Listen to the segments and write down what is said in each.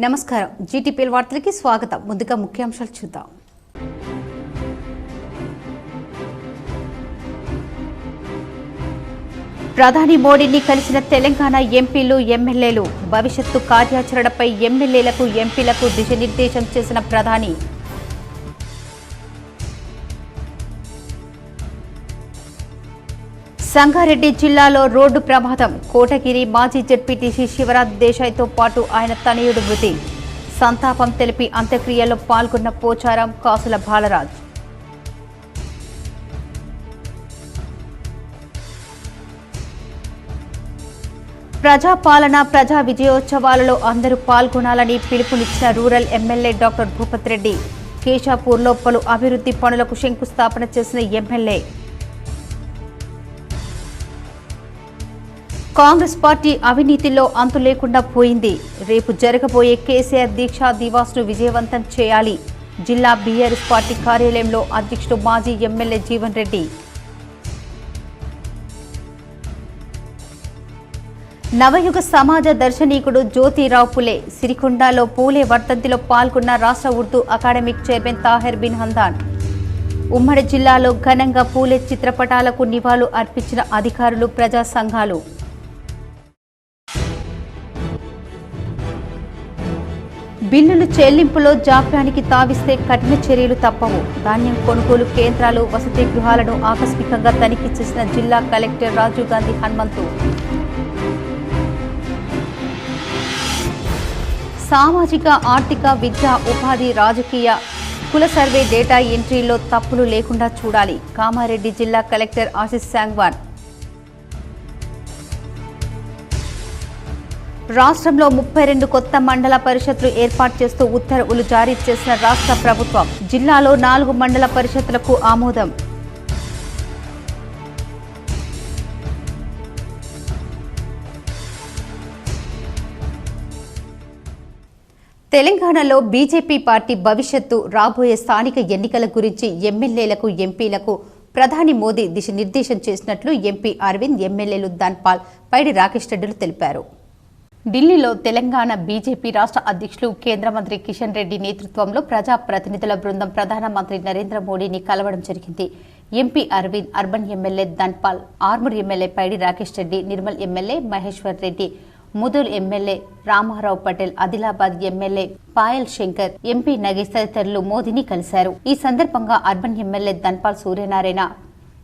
నమస్కారం జీటీపీఎల్ వార్తలకి స్వాగతం. ముందుగా ముఖ్యాంశాలు చూద్దాం. ప్రధాని మోడీని కలిసిన తెలంగాణ ఎంపీలు ఎమ్మెల్యేలు భవిష్యత్తు కార్యాచరణపై ఎమ్మెల్యేలకు ఎంపీలకు దిశానిర్దేశం చేసిన ప్రధాని. సంగారెడ్డి జిల్లాలో రోడ్డు ప్రమాదం. కోటగిరి మాజీ జడ్పీటీసీ శివరాజ్ దేశాయ్తో పాటు ఆయన తనయుడు మృతి. సంతాపం తెలిపి అంత్యక్రియల్లో పాల్గొన్న పోచారం కాసుల బాలరాజ్. ప్రజాపాలన ప్రజా విజయోత్సవాలలో అందరూ పాల్గొనాలని పిలుపునిచ్చిన rural MLA doctor Bhupath Reddy. కేశాపూర్లో పలు అభివృద్ధి పనులకు శంకుస్థాపన చేసిన ఎమ్మెల్యే. కాంగ్రెస్ పార్టీ అవినీతిలో అంతు లేకుండా పోయింది. రేపు జరగబోయే కేసీఆర్ దీక్షా దివాస్ను విజయవంతం చేయాలి. జిల్లా బీఆర్ఎస్ పార్టీ కార్యాలయంలో అధ్యక్షుడు మాజీ ఎమ్మెల్యే జీవన్ రెడ్డి. నవయుగ సమాజ దర్శనీకుడు జ్యోతిరావు పులే. సిరికొండలో పూలే వర్ధంతిలో పాల్గొన్న రాష్ట్ర ఉర్దూ అకాడమిక్ చైర్మన్ తాహెర్ బిన్ హందాన్. ఉమ్మడి జిల్లాలో ఘనంగా పూలే చిత్రపటాలకు నివాళులు అర్పించిన అధికారులు, ప్రజా సంఘాలు. బిల్లులు చెల్లింపులో జాప్యానికి తావిస్తే కఠిన చర్యలు తప్పవు. ధాన్యం కొనుగోలు కేంద్రాలు, వసతి గృహాలను ఆకస్మికంగా తనిఖీ చేసిన జిల్లా కలెక్టర్ రాజీవ్ గాంధీ హనుమంతు. సామాజిక, ఆర్థిక, విద్య, ఉపాధి, రాజకీయ, కుల సర్వే డేటా ఎంట్రీలో తప్పులు లేకుండా చూడాలి. కామారెడ్డి జిల్లా కలెక్టర్ ఆశిష్ సాంగ్వాన్. రాష్ట్రంలో 32 కొత్త మండల పరిషత్లు ఏర్పాటు చేస్తూ ఉత్తర్వులు జారీ చేసిన రాష్ట్ర ప్రభుత్వం. జిల్లాలో 4 మండల పరిషత్లకు ఆమోదం. తెలంగాణలో బీజేపీ పార్టీ భవిష్యత్తు, రాబోయే స్థానిక ఎన్నికల గురించి ఎమ్మెల్యేలకు, ఎంపీలకు ప్రధాని మోదీ దిశానిర్దేశం చేసినట్లు ఎంపీ అరవింద్, ఎమ్మెల్యేలు ధన్పాల్, పైడి రాకేష్ రెడ్డిలు తెలిపారు. ఢిల్లీలో తెలంగాణ బీజేపీ రాష్ట్ర అధ్యక్షులు, కేంద్ర మంత్రి కిషన్ రెడ్డి నేతృత్వంలో ప్రజా ప్రతినిధుల బృందం ప్రధానమంత్రి నరేంద్ర మోడీని కలవడం జరిగింది. MP Arvind, urban MLA Dhanpal, Armoor MLA Paidi Rakesh Reddy, Nirmal MLA Maheshwar Reddy, Mudhol MLA Rama Rao Patel, Adilabad MLA Payal Shankar, MP Nagesh తదితరులు మోదీని కలిశారు. ఈ సందర్భంగా అర్బన్ ఎమ్మెల్యే ధన్పాల్ సూర్యనారాయణ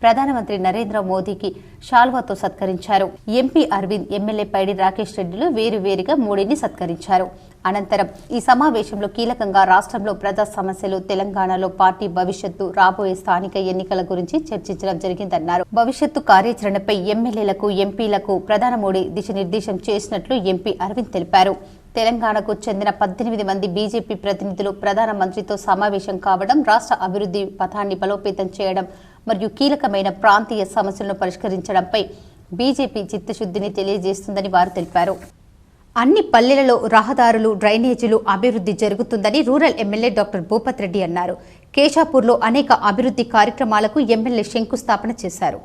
ప్రధానమంత్రి నరేంద్ర మోదీకి షాల్వాతో సత్కరించారు. ఎంపీ అరవింద్, ఎమ్మెల్యే పైడి రాకేష్ రెడ్డిలు వేరువేరుగా మోడీని సత్కరించారు. అనంతరం ఈ సమావేశంలో కీలకంగా రాష్ట్రంలో ప్రజా సమస్యలు, తెలంగాణలో పార్టీ భవిష్యత్తు, రాబోయే స్థానిక ఎన్నికల గురించి చర్చించడం జరిగిందన్నారు. భవిష్యత్తు కార్యాచరణపై ఎమ్మెల్యేలకు, ఎంపీలకు ప్రధాని మోడీ దిశానిర్దేశం చేసినట్లు ఎంపీ అరవింద్ తెలిపారు. తెలంగాణకు చెందిన 18 మంది బీజేపీ ప్రతినిధులు ప్రధానమంత్రితో సమావేశం కావడం రాష్ట్ర అభివృద్ధి పథాన్ని బలోపేతం చేయడం మరియు కీలకమైన ప్రాంతీయ సమస్యలను పరిష్కరించడంపై బీజేపీ చిత్తశుద్ధిని తెలియజేస్తుందని వారు తెలిపారు. అన్ని పల్లెలలో రహదారులు, డ్రైనేజీలు అభివృద్ధి జరుగుతుందని rural MLA doctor Bhupath Reddy అన్నారు. కేశాపూర్లో అనేక అభివృద్ధి కార్యక్రమాలకు ఎమ్మెల్యే శంకుస్థాపన చేశారు.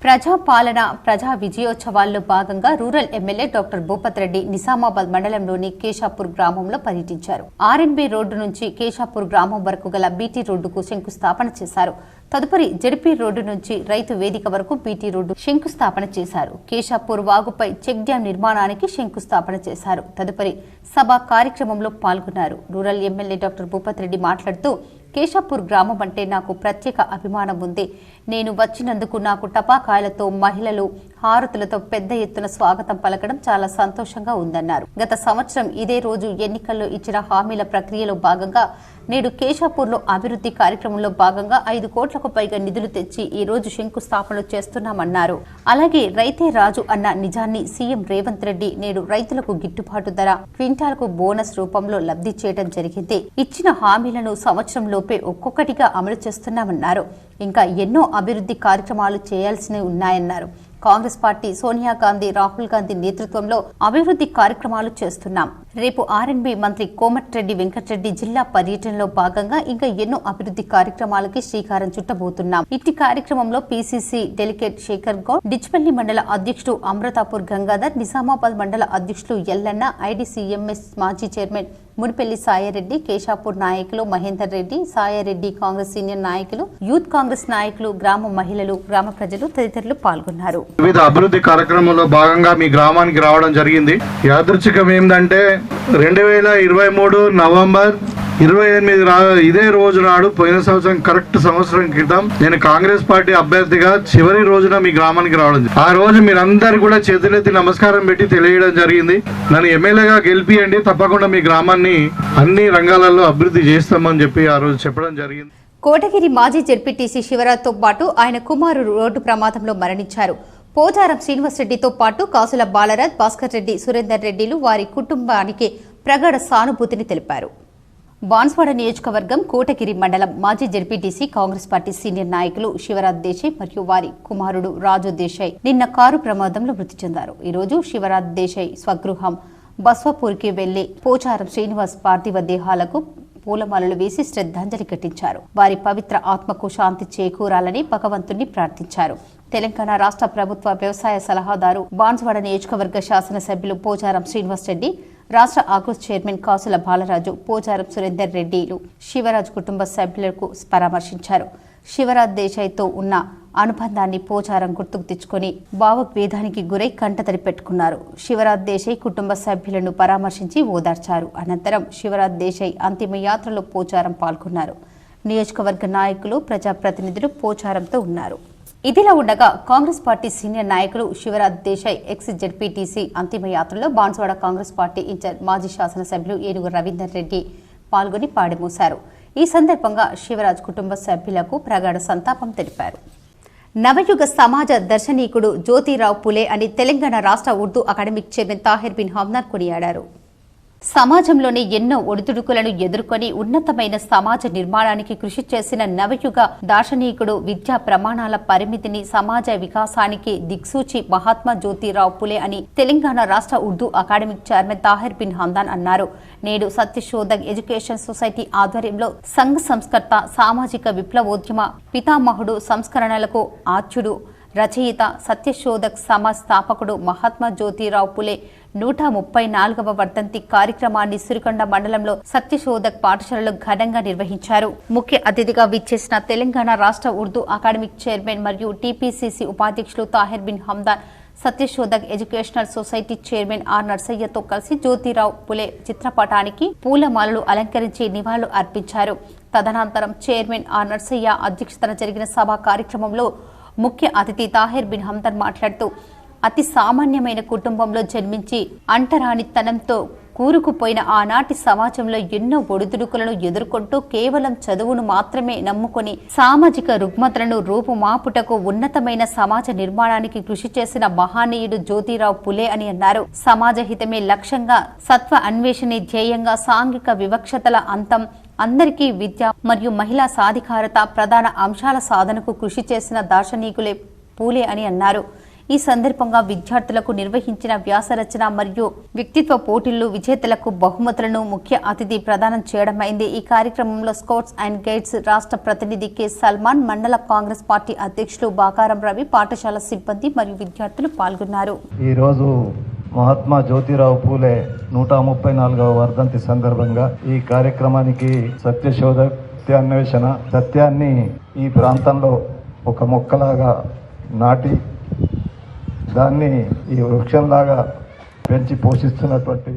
ప్రజాపాలన ప్రజా విజయోత్సవాల్లో భాగంగా rural MLA doctor Bhupath Reddy Nizamabad మండలంలోని కేశాపూర్ గ్రామంలో పర్యటించారు. ఆర్ఎన్బి రోడ్డు నుంచి కేశాపూర్ గ్రామం వరకు గల బీటీ రోడ్డుకు శంకుస్థాపన చేశారు. తదుపరి జడ్పీ రోడ్డు నుంచి రైతు వేదిక వరకు బీటీ రోడ్డు శంకుస్థాపన చేశారు. కేశాపూర్ వాగుపై చెక్ డ్యాం నిర్మాణానికి శంకుస్థాపన చేశారు. తదుపరి సభ కార్యక్రమంలో పాల్గొన్నారు. Rural MLA doctor Bhupath Reddy మాట్లాడుతూ, కేశాపూర్ గ్రామం అంటే నాకు ప్రత్యేక అభిమానం ఉంది. నేను వచ్చినందుకు నాకు టపాకాయలతో, మహిళలు హారతులతో పెద్ద ఎత్తున స్వాగతం పలకడం చాలా సంతోషంగా ఉందన్నారు. గత సంవత్సరం ఇదే రోజు ఎన్నికల్లో ఇచ్చిన హామీల ప్రక్రియలో భాగంగా నేడు కేశాపూర్లో అభివృద్ధి కార్యక్రమంలో భాగంగా 5 కోట్లకు పైగా నిధులు తెచ్చి ఈ రోజు శంకుస్థాపనలు చేస్తున్నామన్నారు. అలాగే రైతే రాజు అన్న నిజాన్ని సీఎం రేవంత్ రెడ్డి నేడు రైతులకు గిట్టుబాటు ధర, క్వింటాల్కు బోనస్ రూపంలో లబ్ధి చేయడం జరిగింది. ఇచ్చిన హామీలను సంవత్సరంలోపే ఒక్కొక్కటిగా అమలు చేస్తున్నామన్నారు. ఇంకా ఎన్నో అభివృద్ధి కార్యక్రమాలు చేయాల్సినవి ఉన్నాయన్నారు. కాంగ్రెస్ పార్టీ సోనియా గాంధీ, రాహుల్ గాంధీ నేతృత్వంలో అభివృద్ధి కార్యక్రమాలు చేస్తున్నాం. రేపు ఆర్ఎండ్బి మంత్రి కోమటిరెడ్డి వెంకటరెడ్డి జిల్లా పర్యటనలో భాగంగా ఇంకా ఎన్నో అభివృద్ధి కార్యక్రమాలకి శ్రీకారం చుట్టబోతున్నాం. ఇట్టి కార్యక్రమంలో పీసీసీ డెలిగేట్ శేఖర్ గౌడ్, డిచ్పల్లి మండల అధ్యక్షుడు అమృతాపూర్ గంగాధర్, నిజామాబాద్ మండల అధ్యక్షుడు ఎల్లన్న, ఐడీసీఎంఎస్ మాజీ చైర్మన్ మునిపెల్లి సాయారెడ్డి, కేశాపూర్ నాయకులు మహేందర్ రెడ్డి, సాయారెడ్డి, కాంగ్రెస్ సీనియర్ నాయకులు, యూత్ కాంగ్రెస్ నాయకులు, గ్రామ మహిళలు, గ్రామ ప్రజలు తదితరులు పాల్గొన్నారు. వివిధ అభివృద్ధి కార్యక్రమంలో భాగంగా మీ గ్రామానికి రావడం జరిగింది. యాదృచ్ఛికం ఏంటంటే 2023 నవంబర్ 28 ఇదే రోజు నాడు, పోయిన సంవత్సరం కరెక్ట్ సంవత్సరం క్రితం నేను కాంగ్రెస్ పార్టీ అభ్యర్థిగా చివరి రోజున మీ గ్రామానికి రావడం. ఆ రోజు మీరందరూ కూడా చేతులెత్తి నమస్కారం పెట్టి తెలియడం జరిగింది, నన్ను ఎమ్మెల్యేగా గెలిపియండి, తప్పకుండా మీ గ్రామాన్ని అన్ని రంగాలలో అభివృద్ధి చేస్తామని చెప్పి ఆ రోజు చెప్పడం జరిగింది. కోటగిరి మాజీ జెడ్పీటీసీ శివరాజ్తో పాటు ఆయన కుమారుడు రోడ్డు ప్రమాదంలో మరణించారు. పోచారం శ్రీనివాసరెడ్డితో పాటు కాసుల బాలరాజ్, భాస్కర్ రెడ్డి, సురేందర్ రెడ్డిలు వారి కుటుంబానికి ప్రగాఢ సానుభూతిని తెలిపారు. బాన్స్వాడ నియోజకవర్గం కోటగిరి మండలం మాజీ జెడ్పీటీసీ కాంగ్రెస్ పార్టీ సీనియర్ నాయకులు శివరాజ్ దేశాయ్ మరియు వారి కుమారుడు రాజు దేశాయ్ నిన్న కారు ప్రమాదంలో మృతి చెందారు. ఈ రోజు శివరాజ్ దేశాయ్ స్వగృహం బస్వాపూర్కి వెళ్లి పోచారం శ్రీనివాస్ పార్థివ దేహాలకు పూలమాలలు వేసి శ్రద్ధాంజలి ఘటించారు. వారి పవిత్ర ఆత్మకు శాంతి చేకూరాలని భగవంతుణ్ణి ప్రార్థించారు. తెలంగాణ రాష్ట్ర ప్రభుత్వ వ్యవసాయ సలహాదారు, బాన్స్వాడ నియోజకవర్గ శాసనసభ్యులు పోచారం శ్రీనివాస్ రెడ్డి, రాష్ట్ర ఆగ్రోస్ చైర్మన్ కాసుల బాలరాజు, పోచారం సురేందర్ రెడ్డిలు శివరాజ్ కుటుంబ సభ్యులకు పరామర్శించారు. శివరాజ్ దేశాయ్తో ఉన్న అనుబంధాన్ని పోచారం గుర్తుకు తెచ్చుకొని భావోద్వేగానికి గురై కంటతడి పెట్టుకున్నారు. శివరాజ్ దేశాయ్ కుటుంబ సభ్యులను పరామర్శించి ఓదార్చారు. అనంతరం శివరాజ్ దేశాయ్ అంతిమ యాత్రలో పోచారం పాల్గొన్నారు. నియోజకవర్గ నాయకులు, ప్రజాప్రతినిధులు పోచారంతో ఉన్నారు. ఇదిలా ఉండగా కాంగ్రెస్ పార్టీ సీనియర్ నాయకులు శివరాజ్ దేశాయ్ ఎక్స్ జెడ్పీటీసీ అంతిమ యాత్రలో బాన్స్వాడ కాంగ్రెస్ పార్టీ ఇన్ఛార్జ్ మాజీ శాసనసభ్యులు ఏనుగు రవీందర్ రెడ్డి పాల్గొని పాడిమోశారు. ఈ సందర్భంగా శివరాజ్ కుటుంబ సభ్యులకు ప్రగాఢ సంతాపం తెలిపారు. నవయుగ సమాజ దర్శనీకుడు జ్యోతిరావు పులే అని తెలంగాణ రాష్ట్ర ఉర్దూ అకాడమిక్ చైర్మన్ తాహిర్ బిన్ హమ్దాన్ కొనియాడారు. సమాజంలోని ఎన్నో ఒడిదుడుకులను ఎదుర్కొని ఉన్నతమైన సమాజ నిర్మాణానికి కృషి చేసిన నవయుగ దార్శనికుడు, విద్యా ప్రమాణాల పరిమితిని సమాజ వికాసానికి దిక్సూచి మహాత్మా జ్యోతిరావు పులే అని తెలంగాణ రాష్ట్ర ఉర్దూ అకాడమిక్ చైర్మన్ తాహిర్ బిన్ హమ్దాన్ అన్నారు. నేడు సత్యశోధక్ ఎడ్యుకేషన్ సొసైటీ ఆధ్వర్యంలో సంఘ సంస్కర్త, సామాజిక విప్లవోద్యమ పితామహుడు, సంస్కరణలకు ఆచ్యుడు, రచయిత, సత్యశోధక్ సమాజ్ స్థాపకుడు మహాత్మా జ్యోతిరావు పులే 134వ వర్ధంతి కార్యక్రమాన్ని సిరికొండ మండలంలో సత్యశోధక్ పాఠశాలలో ఘనంగా నిర్వహించారు. ముఖ్య అతిథిగా విచ్చేసిన తెలంగాణ రాష్ట్ర ఉర్దూ అకాడమిక్ చైర్మన్ మరియు టీపీసీసీ ఉపాధ్యక్షులు Tahir bin Hamdan Satyashodhak educational society chairman R నర్సయ్యతో కలిసి జ్యోతిరావు పులే చిత్రపటానికి పూలమాలలు అలంకరించి నివాళులు అర్పించారు. తదనంతరం చైర్మన్ ఆర్ నర్సయ్య అధ్యక్షతన జరిగిన సభా కార్యక్రమంలో ముఖ్య అతిథి తాహిర్ బిన్ హమ్దాన్ మాట్లాడుతూ, అతి సామాన్యమైన కుటుంబంలో జన్మించి అంటరానితనంతో కూరుకుపోయిన ఆనాటి సమాజంలో ఎన్నో ఒడిదుడుకులను ఎదుర్కొంటూ కేవలం చదువును మాత్రమే నమ్ముకొని సామాజిక రుగ్మతలను రూపుమాపుటకు ఉన్నతమైన సమాజ నిర్మాణానికి కృషి చేసిన మహానీయుడు జ్యోతిరావు పులే అని అన్నారు. సమాజ హితమే లక్ష్యంగా, సత్వ అన్వేషణే ధ్యేయంగా, సాంఘిక వివక్షతల అంతం, అందరికీ విద్య మరియు మహిళా సాధికారత ప్రధాన అంశాల సాధనకు కృషి చేసిన దార్శనికులే పూలే అని అన్నారు. ఈ సందర్భంగా విద్యార్థులకు నిర్వహించిన వ్యాసరచన మరియు వ్యక్తిత్వ పోటీల్లో విజేతలకు బహుమతులను ముఖ్య అతిథి ప్రదానం చేయడమైంది. ఈ కార్యక్రమంలో స్కౌట్స్ అండ్ గైడ్స్ రాష్ట్ర ప్రతినిధి కె సల్మాన్, మండల కాంగ్రెస్ పార్టీ అధ్యక్షులు బాకారం రవి, పాఠశాల సిబ్బంది మరియు విద్యార్థులు పాల్గొన్నారు. ఈ రోజు మహాత్మా జ్యోతిరావు పూలే 134వ వర్ధంతి సందర్భంగా ఈ కార్యక్రమానికి సత్యశోధక్, సత్యాన్వేషణ, సత్యాన్ని ఈ ప్రాంతంలో ఒక మొక్కలాగా నాటి దాన్ని ఈ వృక్షంలాగా పెంచి పోషిస్తున్నటువంటి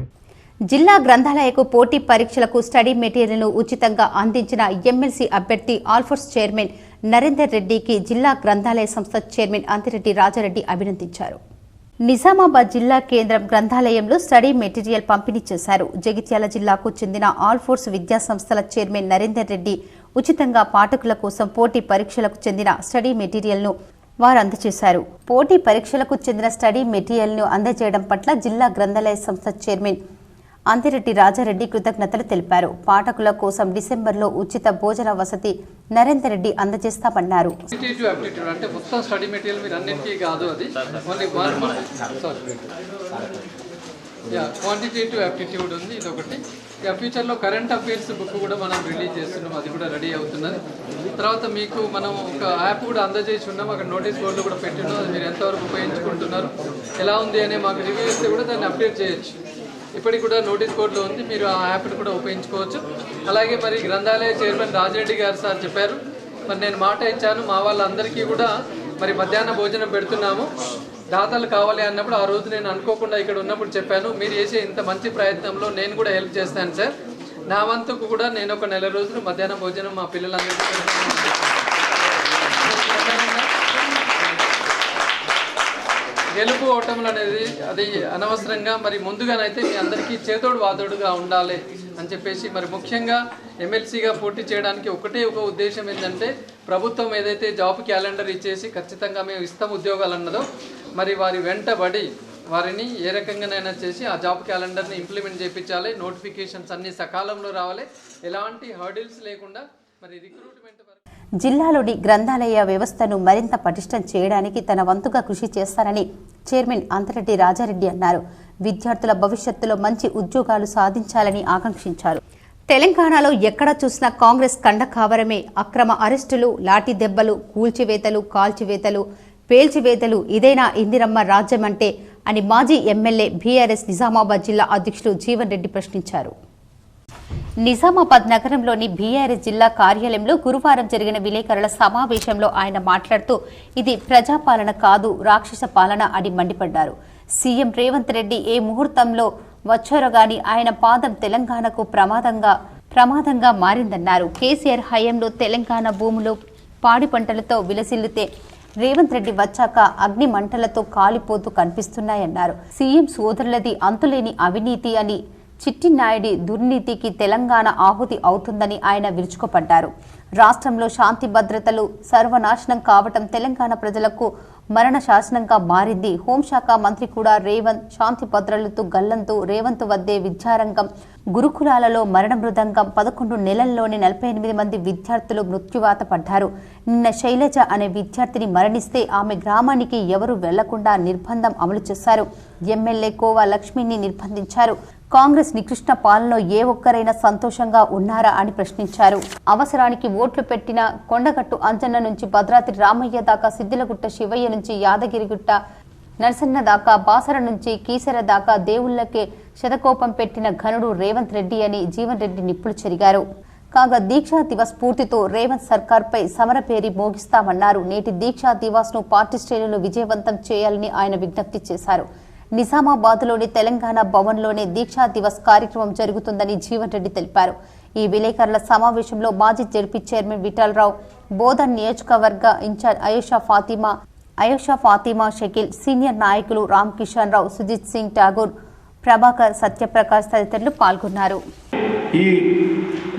జిల్లా గ్రంథాలయకు పోటీ పరీక్షలకు స్టడీ మెటీరియల్ను ఉచితంగా అందించిన ఎమ్మెల్సీ అభ్యర్థి ఆల్ఫోర్స్ చైర్మన్ నరేందర్ రెడ్డికి జిల్లా గ్రంథాలయ సంస్థ చైర్మన్ అంతిరెడ్డి రాజారెడ్డి అభినందించారు. నిజామాబాద్ జిల్లా కేంద్రం గ్రంథాలయంలో స్టడీ మెటీరియల్ పంపిణీ చేశారు. జగిత్యాల జిల్లాకు చెందిన ఆల్ఫోర్స్ విద్యా సంస్థల చైర్మన్ నరేందర్ రెడ్డి ఉచితంగా పాఠకుల కోసం పోటీ పరీక్షలకు చెందిన స్టడీ మెటీరియల్ను వారు అందజేశారు. పోటీ పరీక్షలకు చెందిన స్టడీ మెటీరియల్ను అందజేయడం పట్ల జిల్లా గ్రంథాలయ సంస్థ చైర్మన్ అంతిరెడ్డి రాజారెడ్డి కృతజ్ఞతలు తెలిపారు. పాఠకుల కోసం డిసెంబర్లో ఉచిత భోజన వసతి నరేందర్ రెడ్డి అందజేస్తామన్నారు. అంటే మొత్తం స్టడీ మెటీరియల్ మీరు అన్నింటికీ కాదు, అది క్వాంటిటేటివ్ యాప్టిట్యూడ్ ఉంది, ఇది ఒకటి. ఫ్యూచర్లో కరెంట్ అఫైర్స్ బుక్ కూడా మనం రిలీజ్ చేస్తున్నాం, అది కూడా రెడీ అవుతున్నది. తర్వాత మీకు మనం ఒక యాప్ కూడా అందజేసి ఉన్నాం, అక్కడ నోటీస్ బోర్డులో కూడా పెట్టినాం. అది మీరు ఎంతవరకు ఉపయోగించుకుంటున్నారు, ఎలా ఉంది అనే మాకు రివ్యూ ఇస్తే కూడా దాన్ని అప్డేట్ చేయొచ్చు. ఇప్పటికి కూడా నోటీస్ బోర్డులో ఉంది, మీరు ఆ యాప్ని కూడా ఉపయోగించుకోవచ్చు. అలాగే మరి గ్రంథాలయ చైర్మన్ రాజిరెడ్డి గారు సార్ చెప్పారు, మరి నేను మాట ఇచ్చాను మా వాళ్ళందరికీ కూడా మరి మధ్యాహ్న భోజనం పెడుతున్నాము, దాతలు కావాలి అన్నప్పుడు ఆ రోజు నేను అనుకోకుండా ఇక్కడ ఉన్నప్పుడు చెప్పాను, మీరు చేసే ఇంత మంచి ప్రయత్నంలో నేను కూడా హెల్ప్ చేస్తాను సార్, నా వంతుకు కూడా నేను ఒక 4 రోజులు మధ్యాహ్న భోజనం మా పిల్లలందరికీ గెలుపు ఓటములు అనేది అది అనవసరంగా మరి ముందుగానైతే మీ అందరికీ చేతోడు వాదోడుగా ఉండాలి అని చెప్పేసి, మరి ముఖ్యంగా ఎమ్మెల్సీగా పోటీ చేయడానికి ఒకటే ఒక ఉద్దేశం ఏంటంటే, ప్రభుత్వం ఏదైతే జాబ్ క్యాలెండర్ ఇచ్చేసి ఖచ్చితంగా మేము ఇస్తాం ఉద్యోగాలు అన్నదో, మరి వారి వెంటబడి వారిని ఏ రకంగానైనా చేసి ఆ జాబ్ క్యాలెండర్ని ఇంప్లిమెంట్ చేయించాలి, నోటిఫికేషన్స్ అన్ని సకాలంలో రావాలి, ఎలాంటి హర్డిల్స్ లేకుండా మరి రిక్రూట్మెంట్. జిల్లాలోని గ్రంథాలయ వ్యవస్థను మరింత పటిష్టం చేయడానికి తన వంతుగా కృషి చేస్తానని చైర్మన్ అంతరెడ్డి రాజారెడ్డి అన్నారు. విద్యార్థుల భవిష్యత్తులో మంచి ఉద్యోగాలు సాధించాలని ఆకాంక్షించారు. తెలంగాణలో ఎక్కడ చూసినా కాంగ్రెస్ కండకావరమే. అక్రమ అరెస్టులు, లాఠీ దెబ్బలు, కూల్చివేతలు, కాల్చివేతలు, పేల్చివేతలు, ఇదేనా ఇందిరమ్మ రాజ్యం అంటే అని మాజీ ఎమ్మెల్యే బీఆర్ఎస్ నిజామాబాద్ జిల్లా అధ్యక్షులు జీవన్ రెడ్డి ప్రశ్నించారు. నిజామాబాద్ నగరంలోని బీఆర్ఎస్ జిల్లా కార్యాలయంలో గురువారం జరిగిన విలేకరుల సమావేశంలో ఆయన మాట్లాడుతూ, ఇది ప్రజాపాలన కాదు, రాక్షస పాలన అని మండిపడ్డారు. సీఎం రేవంత్ రెడ్డి ఏ ముహూర్తంలో వచ్చారో గాని ఆయన పాదం తెలంగాణకు ప్రమాదంగా మారిందన్నారు. కేసీఆర్ హయాంలో తెలంగాణ భూములు పాడి పంటలతో విలసిల్లితే రేవంత్ రెడ్డి వచ్చాక అగ్ని మంటలతో కాలిపోతూ కనిపిస్తున్నాయన్నారు. సీఎం సోదరులది అంతులేని అవినీతి అని, చిట్టినాయుడి దుర్నీతికి తెలంగాణ ఆహుతి అవుతుందని ఆయన విరుచుకుపడ్డారు. రాష్ట్రంలో శాంతి భద్రతలు సర్వనాశనం కావటం తెలంగాణ ప్రజలకు మరణ శాసనంగా మారింది. హోంశాఖ మంత్రి కూడా రేవంత్ శాంతి భద్రతలతో గల్లంతు. రేవంత్ వద్దే విద్యారంగం, గురుకులాలలో మరణ మృదంగం. 11 నెలల్లోనే 48 మంది విద్యార్థులు మృత్యువాత పడ్డారు. నిన్న శైలజ అనే విద్యార్థిని మరణిస్తే ఆమె గ్రామానికి ఎవరు వెళ్లకుండా నిర్బంధం అమలు చేశారు. ఎమ్మెల్యే కోవా లక్ష్మిని నిర్బంధించారు. కాంగ్రెస్ నికృష్ణ పాలనలో ఏ ఒక్కరైనా సంతోషంగా ఉన్నారా అని ప్రశ్నించారు. అవసరానికి ఓట్లు పెట్టిన కొండగట్టు అంజన్న నుంచి భద్రాద్రి రామయ్య దాకా, సిద్దిలగుట్ట శివయ్య నుంచి యాదగిరిగుట్ట నరసన్న దాకా, బాసర నుంచి కీసర దాకా దేవుళ్లకే శతకోపం పెట్టిన ఘనుడు రేవంత్ రెడ్డి అని జీవన్ రెడ్డి నిప్పులు చెరిగారు. కాగా దీక్షా దివస్ స్ఫూర్తితో రేవంత్ సర్కార్పై సమరపేరి మోగిస్తామన్నారు. నేటి దీక్షా దివాస్ ను పార్టీ శ్రేణులు విజయవంతం చేయాలని ఆయన విజ్ఞప్తి చేశారు. నిజామాబాద్లోని తెలంగాణ భవన్లోనే దీక్షా దివస్ కార్యక్రమం జరుగుతుందని జీవన్ రెడ్డి తెలిపారు. ఈ విలేకరుల సమావేశంలో మాజీ జెడ్పీ చైర్మన్ విఠలరావు, బోధన్ నియోజకవర్గ ఇన్ఛార్జ్ అయోషా ఫాతిమా షకీల్, సీనియర్ నాయకులు రామ్ కిషన్ రావు, సుజిత్ సింగ్ ఠాగూర్, ప్రభాకర్, సత్యప్రకాష్ తదితరులు పాల్గొన్నారు. ఈ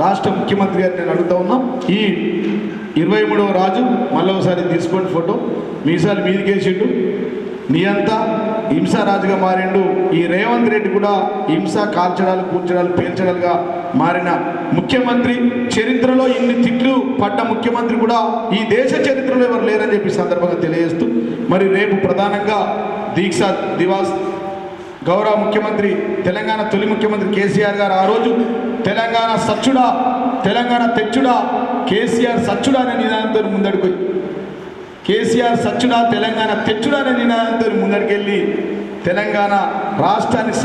రాష్ట్ర ముఖ్యమంత్రి గారిని నేను అడుగుతా ఉన్నాం, ఈ 23వ రాజు మళ్ళీ ఒకసారి తీసుకోండి ఫోటో, మీసాలు మీదికేసిండు, నీ అంతా హింసారాజుగా మారిండు. ఈ రేవంత్ రెడ్డి కూడా హింస, కాల్చడాలు, కూల్చడాలు, పేల్చడాలుగా మారిన ముఖ్యమంత్రి. చరిత్రలో ఇన్ని తిట్లు పడ్డ ముఖ్యమంత్రి కూడా ఈ దేశ చరిత్రలో ఎవరు లేరని చెప్పి సందర్భంగా తెలియజేస్తూ, మరి రేపు ప్రధానంగా దీక్షా దివాస్ గౌరవ ముఖ్యమంత్రి, తెలంగాణ తొలి ముఖ్యమంత్రి కేసీఆర్ గారు ఆ రోజు తెలంగాణ సచ్చుడా, తెలంగాణ తెచ్చుడా, కేసీఆర్ సచ్చుడా అనే నినాదంతో ముందడుకు, కేసీఆర్ సచ్చుడా తెలంగాణ తెచ్చుడా అనే నినాదంతో ముందడికెళ్ళి తెలంగాణ రాష్ట్రాన్ని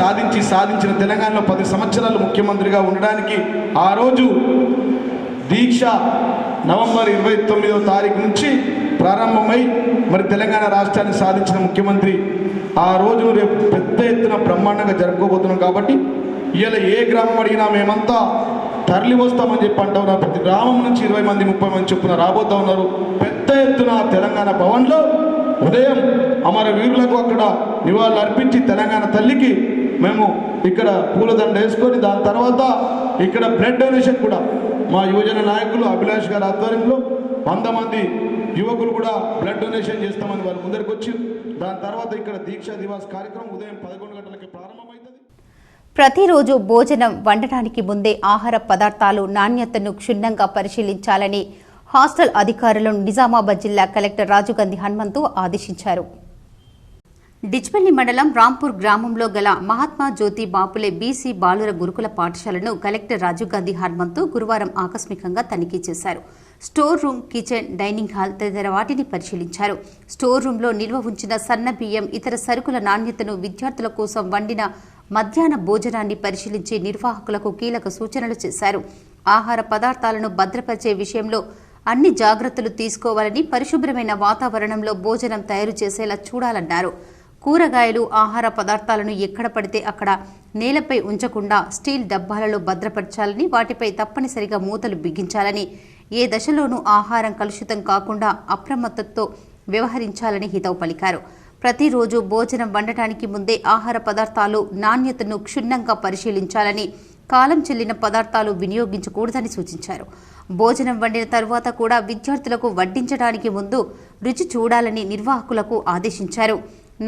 సాధించిన తెలంగాణలో 10 సంవత్సరాలు ముఖ్యమంత్రిగా ఉండడానికి ఆ రోజు దీక్ష నవంబర్ 29వ తారీఖు నుంచి ప్రారంభమై మరి తెలంగాణ రాష్ట్రాన్ని సాధించిన ముఖ్యమంత్రి ఆ రోజు రేపు పెద్ద ఎత్తున బ్రహ్మాండంగా జరుపుకోబోతున్నాం. కాబట్టి ఇవాళ ఏ గ్రామం అడిగినా మేమంతా తరలి వస్తామని చెప్పి అంటూ ఉన్నారు. ప్రతి గ్రామం నుంచి 20 మంది 30 మంది చొప్పున రాబోతూ ఉన్నారు. పెద్ద ఎత్తున తెలంగాణ భవన్లో ఉదయం అమరవీరులకు అక్కడ నివాళులు అర్పించి తెలంగాణ తల్లికి మేము ఇక్కడ పూలదండ వేసుకొని, దాని తర్వాత ఇక్కడ బ్లడ్ డొనేషన్ కూడా మా యువజన నాయకులు అభిలాష్ గారి ఆధ్వర్యంలో 100 మంది యువకులు కూడా బ్లడ్ డొనేషన్ చేస్తామని వారు ముందరికి వచ్చి, దాని తర్వాత ఇక్కడ దీక్షా దివాస్ కార్యక్రమం ఉదయం 11 గంటలకి ప్రారంభమవుతుంది. ప్రతిరోజు భోజనం వండటానికి ముందే ఆహార పదార్థాలు నాణ్యతను క్షుణ్ణంగా పరిశీలించాలని హాస్టల్ అధికారులను నిజామాబాద్ జిల్లా కలెక్టర్ రాజుగంధి హనుమంతు ఆదేశించారు. డిచ్పల్లి మండలం రాంపూర్ గ్రామంలో గల మహాత్మా జ్యోతి బాపులే బీసీ బాలుర గురుకుల పాఠశాలను కలెక్టర్ రాజీవ్ గాంధీ హనుమంతు గురువారం ఆకస్మికంగా తనిఖీ చేశారు. Store room, kitchen, dining hall తదితర వాటిని పరిశీలించారు. స్టోర్ రూంలో నిల్వ ఉంచిన సన్న బియ్యం, ఇతర సరుకుల నాణ్యతను, విద్యార్థుల కోసం వండిన మధ్యాహ్న భోజనాన్ని పరిశీలించి నిర్వాహకులకు కీలక సూచనలు చేశారు. ఆహార పదార్థాలను భద్రపరిచే విషయంలో అన్ని జాగ్రత్తలు తీసుకోవాలని, పరిశుభ్రమైన వాతావరణంలో భోజనం తయారు చేసేలా చూడాలన్నారు. కూరగాయలు, ఆహార పదార్థాలను ఎక్కడ పడితే అక్కడ నేలపై ఉంచకుండా స్టీల్ డబ్బాలలో భద్రపరచాలని, వాటిపై తప్పనిసరిగా మూతలు బిగించాలని, ఏ దశలోనూ ఆహారం కలుషితం కాకుండా అప్రమత్తతో వ్యవహరించాలని హితవు పలికారు. ప్రతిరోజు భోజనం వండటానికి ముందే ఆహార పదార్థాలు నాణ్యతను క్షుణ్ణంగా పరిశీలించాలని, కాలం చెల్లిన పదార్థాలు వినియోగించకూడదని సూచించారు. భోజనం వండిన తరువాత కూడా విద్యార్థులకు వడ్డించడానికి ముందు రుచి చూడాలని నిర్వాహకులకు ఆదేశించారు.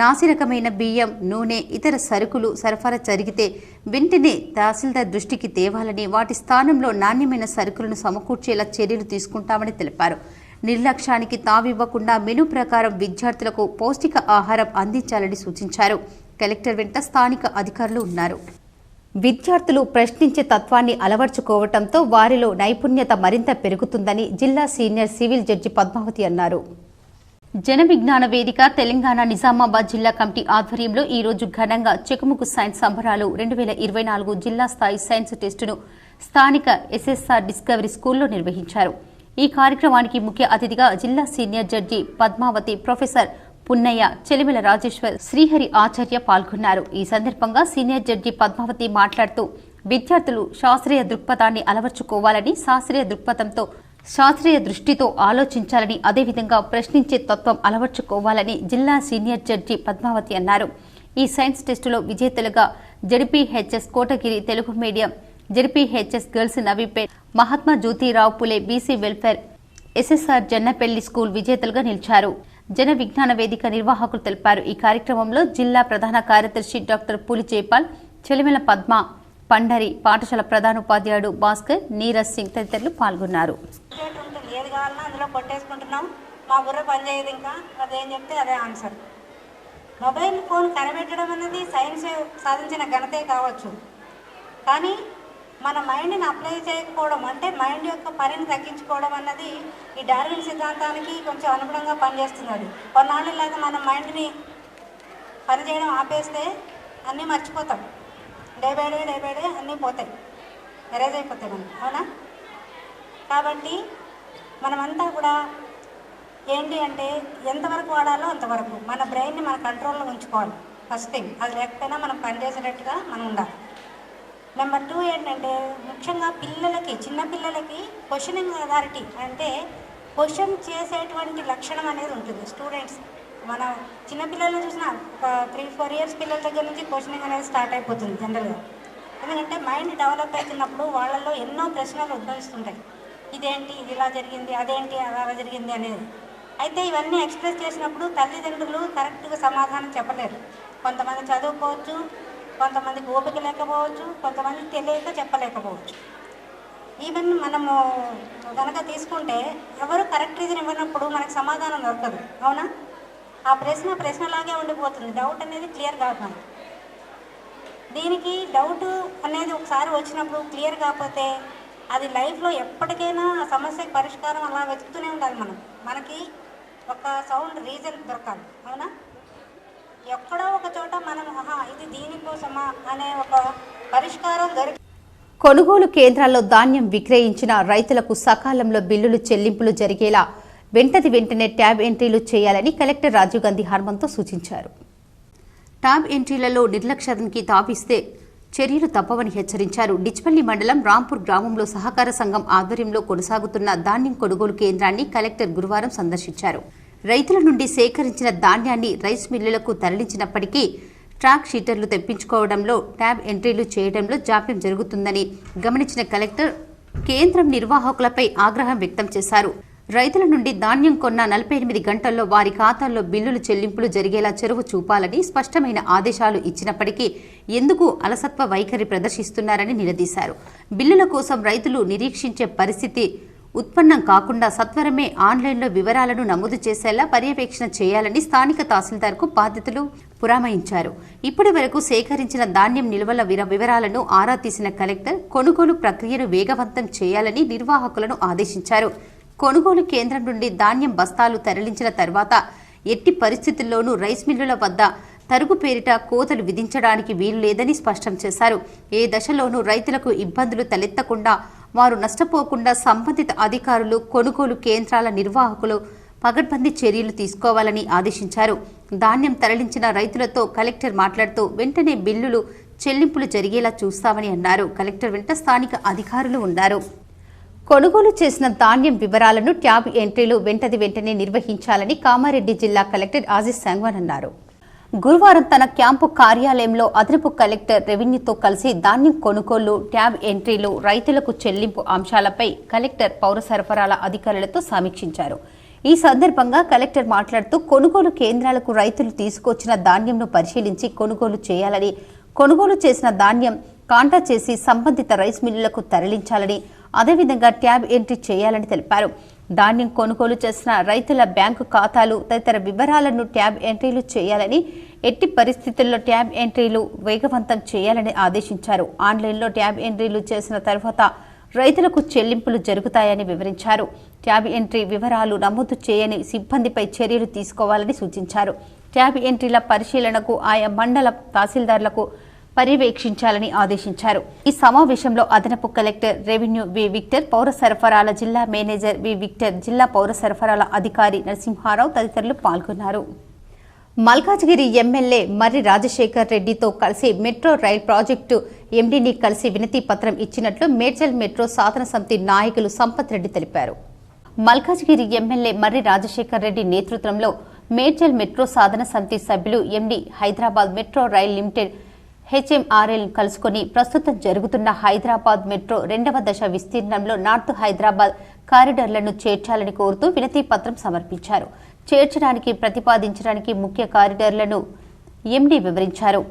నాసిరకమైన బియ్యం, నూనె, ఇతర సరుకులు సరఫరా జరిగితే వెంటనే తహసీల్దార్ దృష్టికి తేవాలని, వాటి స్థానంలో నాణ్యమైన సరుకులను సమకూర్చేలా చర్యలు తీసుకుంటామని తెలిపారు. నిర్లక్ష్యానికి తావివ్వకుండా మెనూ ప్రకారం విద్యార్థులకు పౌష్టిక ఆహారం అందించాలని సూచించారు. కలెక్టర్ వెంట స్థానిక అధికారులు ఉన్నారు. విద్యార్థులు ప్రశ్నించే తత్వాన్ని అలవర్చుకోవడంతో వారిలో నైపుణ్యత మరింత పెరుగుతుందని జిల్లా సీనియర్ సివిల్ జడ్జి పద్మావతి అన్నారు. జన విజ్ఞాన వేదిక తెలంగాణ నిజామాబాద్ జిల్లా కమిటీ ఆధ్వర్యంలో ఈ రోజు ఘనంగా చెకుముకు సైన్స్ సంబరాలు 2024 జిల్లా స్థాయి సైన్స్ టెస్టును స్థానిక ఎస్ఎస్ఆర్ డిస్కవరీ స్కూల్లో నిర్వహించారు. ఈ కార్యక్రమానికి ముఖ్య అతిథిగా జిల్లా senior judge Padmavathi, professor Punnaiah, Chelimela Rajeshwar, Srihari Acharya పాల్గొన్నారు. ఈ సందర్భంగా సీనియర్ జడ్జి పద్మావతి మాట్లాడుతూ విద్యార్థులు శాస్త్రీయ దృక్పథాన్ని అలవర్చుకోవాలని, శాస్త్రీయ దృష్టితో ఆలోచించాలని, అదేవిధంగా ప్రశ్నించే తత్వం అలవర్చుకోవాలని జిల్లా సీనియర్ జడ్జి పద్మావతి అన్నారు. ఈ సైన్స్ టెస్టులో విజేతలుగా ZPHS Kotagiri Telugu medium, ZPHS girls Navipet, Mahatma Jyotirao Phule BC welfare, SSR Jannapalli school విజేతలుగా నిలిచారు. జన విజ్ఞాన వేదిక నిర్వాహకులు తెలిపారు. ఈ కార్యక్రమంలో జిల్లా ప్రధాన కార్యదర్శి డాక్టర్ పూలి జైపాల్, చెలిమెల పద్మ, పండరి, పాఠశాల ప్రధానోపాధ్యాయుడు భాస్కర్, నీరజ్ సింగ్ తదితరులు పాల్గొన్నారు. ఏది కావాలన్నా అందులో కొట్టేసుకుంటున్నాం, మా బుర్ర పనిచేయదు, ఇంకా అదేం చెప్తే అదే ఆన్సర్. మొబైల్ ఫోన్ కనిపెట్టడం అనేది సైన్స్ సాధించిన ఘనతే కావచ్చు, కానీ మన మైండ్ని అప్లై చేయకపోవడం, అంటే మైండ్ యొక్క పనిని తగ్గించుకోవడం అన్నది ఈ డార్విన్ సిద్ధాంతానికి కొంచెం అనుగుణంగా పనిచేస్తుంది. అది కొన్నాళ్ళు ఇలాగా మన మైండ్ని పనిచేయడం ఆపేస్తే అన్నీ మర్చిపోతాం. డే బై డే అన్నీ పోతాయి, ఎరేజ్ అయిపోతాయి మనం, అవునా? కాబట్టి మనమంతా కూడా ఏంటి అంటే ఎంతవరకు వాడాలో అంతవరకు మన బ్రెయిన్ని మన కంట్రోల్లో ఉంచుకోవాలి. ఫస్ట్ థింగ్, అది లేకపోయినా మనం పనిచేసేటట్టుగా మనం ఉండాలి. నెంబర్ 2 ఏంటంటే ముఖ్యంగా పిల్లలకి, చిన్నపిల్లలకి క్వశ్చనింగ్ అథారిటీ అంటే క్వశ్చన్ చేసేటువంటి లక్షణం అనేది ఉంటుంది. స్టూడెంట్స్, మన చిన్నపిల్లలను చూసినా ఒక 3-4 ఇయర్స్ పిల్లల దగ్గర నుంచి క్వశ్చనింగ్ అనేది స్టార్ట్ అయిపోతుంది జనరల్గా. ఎందుకంటే మైండ్ డెవలప్ అవుతున్నప్పుడు వాళ్ళల్లో ఎన్నో ప్రశ్నలు ఉద్భవిస్తుంటాయి. ఇదేంటి, ఇది ఇలా జరిగింది, అదేంటి అలా జరిగింది అనేది. అయితే ఇవన్నీ ఎక్స్ప్రెస్ చేసినప్పుడు తల్లిదండ్రులు కరెక్ట్గా సమాధానం చెప్పలేరు. కొంతమంది చదువుకోవచ్చు, కొంతమందికి ఓపిక లేకపోవచ్చు, కొంతమంది తెలియక చెప్పలేకపోవచ్చు. ఈవెన్ మనము కనుక తీసుకుంటే ఎవరు కరెక్ట్ రీజన్ ఇవ్వనప్పుడు మనకు సమాధానం దొరకదు, అవునా? ఆ ప్రశ్నలాగే ఉండిపోతుంది, డౌట్ అనేది క్లియర్ కాదు మనకు. దీనికి డౌట్ అనేది ఒకసారి వచ్చినప్పుడు క్లియర్ కాకపోతే అది లైఫ్లో ఎప్పటికైనా ఆ సమస్యకి పరిష్కారం అలా వెతుకుతూనే ఉండాలి. మనకి ఒక సౌండ్ రీజన్ దొరకాలి, అవునా? ఎక్కడో ఒక చోట మనం ఇది దీనికోసమా అనే ఒక పరిష్కారం దొరికి. కొనుగోలు కేంద్రాల్లో ధాన్యం విక్రయించిన రైతులకు సకాలంలో బిల్లులు చెల్లింపులు జరిగేలా వెంటనే ట్యాబ్ ఎంట్రీలు చేయాలని కలెక్టర్ రాజీవ్ గాంధీ హనుమంతు సూచించారు. ట్యాబ్ ఎంట్రీలలో నిర్లక్ష్యానికి తావిస్తే చర్యలు తప్పవని హెచ్చరించారు. డిచ్పల్లి మండలం రాంపూర్ గ్రామంలో సహకార సంఘం ఆధ్వర్యంలో కొనసాగుతున్న ధాన్యం కొనుగోలు కేంద్రాన్ని కలెక్టర్ గురువారం సందర్శించారు. రైతుల నుండి సేకరించిన ధాన్యాన్ని రైస్ మిల్లులకు తరలించినప్పటికీ ట్రాక్ షీటర్లు తెప్పించుకోవడంలో, ట్యాబ్ ఎంట్రీలు చేయడంలో జాప్యం జరుగుతుందని గమనించిన కలెక్టర్ కేంద్రం నిర్వాహకులపై ఆగ్రహం వ్యక్తం చేశారు. రైతుల నుండి ధాన్యం కొన్న 48 గంటల్లో వారి ఖాతాల్లో బిల్లులు చెల్లింపులు జరిగేలా చొరవ చూపాలని స్పష్టమైన ఆదేశాలు ఇచ్చినప్పటికీ ఎందుకు అలసత్వ వైఖరి ప్రదర్శిస్తున్నారని నిలదీశారు. బిల్లుల కోసం రైతులు నిరీక్షించే పరిస్థితి ఉత్పన్నం కాకుండా సత్వరమే ఆన్లైన్లో వివరాలను నమోదు చేసేలా పర్యవేక్షణ చేయాలని స్థానిక తహసీల్దార్కు బాధ్యతలు పురమాయించారు. ఇప్పటి వరకు సేకరించిన ధాన్యం నిల్వల వివరాలను ఆరా తీసిన కలెక్టర్ కొనుగోలు ప్రక్రియను వేగవంతం చేయాలని నిర్వాహకులను ఆదేశించారు. కొనుగోలు కేంద్రం నుండి ధాన్యం బస్తాలు తరలించిన తర్వాత ఎట్టి పరిస్థితుల్లోనూ రైస్ మిల్లుల వద్ద తరుగు పేరిట కోతలు విధించడానికి వీలు లేదని స్పష్టం చేశారు. ఏ దశలోనూ రైతులకు ఇబ్బందులు తలెత్తకుండా, వారు నష్టపోకుండా సంబంధిత అధికారులు, కొనుగోలు కేంద్రాల నిర్వాహకులు పగడ్బందీ చర్యలు తీసుకోవాలని ఆదేశించారు. ధాన్యం తరలించిన రైతులతో కలెక్టర్ మాట్లాడుతూ వెంటనే బిల్లులు చెల్లింపులు జరిగేలా చూస్తామని అన్నారు. కలెక్టర్ వెంట స్థానిక అధికారులు ఉన్నారు. కొనుగోలు చేసిన ధాన్యం వివరాలను ట్యాబ్ ఎంట్రీలు వెంటనే నిర్వహించాలని కామారెడ్డి జిల్లా కలెక్టర్ ఆజీజ్ సంగ్వాన్ అన్నారు. గురువారం తన క్యాంపు కార్యాలయంలో అదనపు కలెక్టర్ రెవెన్యూతో కలిసి ధాన్యం కొనుగోలు, ట్యాబ్ ఎంట్రీలు, రైతులకు చెల్లింపు అంశాలపై కలెక్టర్ పౌర సరఫరాల అధికారులతో సమీక్షించారు. ఈ సందర్భంగా కలెక్టర్ మాట్లాడుతూ కొనుగోలు కేంద్రాలకు రైతులు తీసుకొచ్చిన ధాన్యంను పరిశీలించి కొనుగోలు చేయాలని, కొనుగోలు చేసిన ధాన్యం కాంటా చేసి సంబంధిత రైస్ మిల్లులకు తరలించాలని, అదేవిధంగా ట్యాబ్ ఎంట్రీ చేయాలని తెలిపారు. ధాన్యం కొనుగోలు చేసిన రైతుల బ్యాంకు ఖాతాలు తదితర వివరాలను ట్యాబ్ ఎంట్రీలు చేయాలని, ఎట్టి పరిస్థితుల్లో ట్యాబ్ ఎంట్రీలు వేగవంతం చేయాలని ఆదేశించారు. ఆన్లైన్లో ట్యాబ్ ఎంట్రీలు చేసిన తర్వాత రైతులకు చెల్లింపులు జరుగుతాయని వివరించారు. ట్యాబ్ ఎంట్రీ వివరాలు నమోదు చేయని సిబ్బందిపై చర్యలు తీసుకోవాలని సూచించారు. ట్యాబ్ ఎంట్రీల పరిశీలనకు ఆయా మండల తహసీల్దార్లకు పర్యవేక్షించాలని ఆదేశించారు. ఈ సమావేశంలో అదనపు కలెక్టర్ రెవెన్యూ వి విక్టర్, పౌర సరఫరాల జిల్లా మేనేజర్ వి విక్టర్, జిల్లా పౌర సరఫరాల అధికారి నరసింహారావు తదితరులు పాల్గొన్నారు. మల్కాజ్గిరి ఎమ్మెల్యే మర్రి రాజశేఖర్ రెడ్డితో కలిసి మెట్రో రైల్ ప్రాజెక్టు ఎండీని కలిసి వినతి పత్రం ఇచ్చినట్లు మేడ్చల్ మెట్రో సాధన సమితి నాయకులు సంపత్ రెడ్డి తెలిపారు. మల్కాజ్గిరి ఎమ్మెల్యే మర్రి రాజశేఖర్ రెడ్డి నేతృత్వంలో మేడ్చల్ మెట్రో సాధన సమితి సభ్యులు MD Hyderabad metro rail limited HMRL కలుసుకుని ప్రస్తుతం జరుగుతున్న హైదరాబాద్ మెట్రో 2వ దశ విస్తీర్ణంలో నార్త్ హైదరాబాద్ కారిడార్లను చేర్చాలని కోరుతూ వినతి పత్రం సమర్పించారు. చేర్చడానికి ప్రతిపాదించడానికి ముఖ్య కారిడార్లను ఎండీ వివరించారు.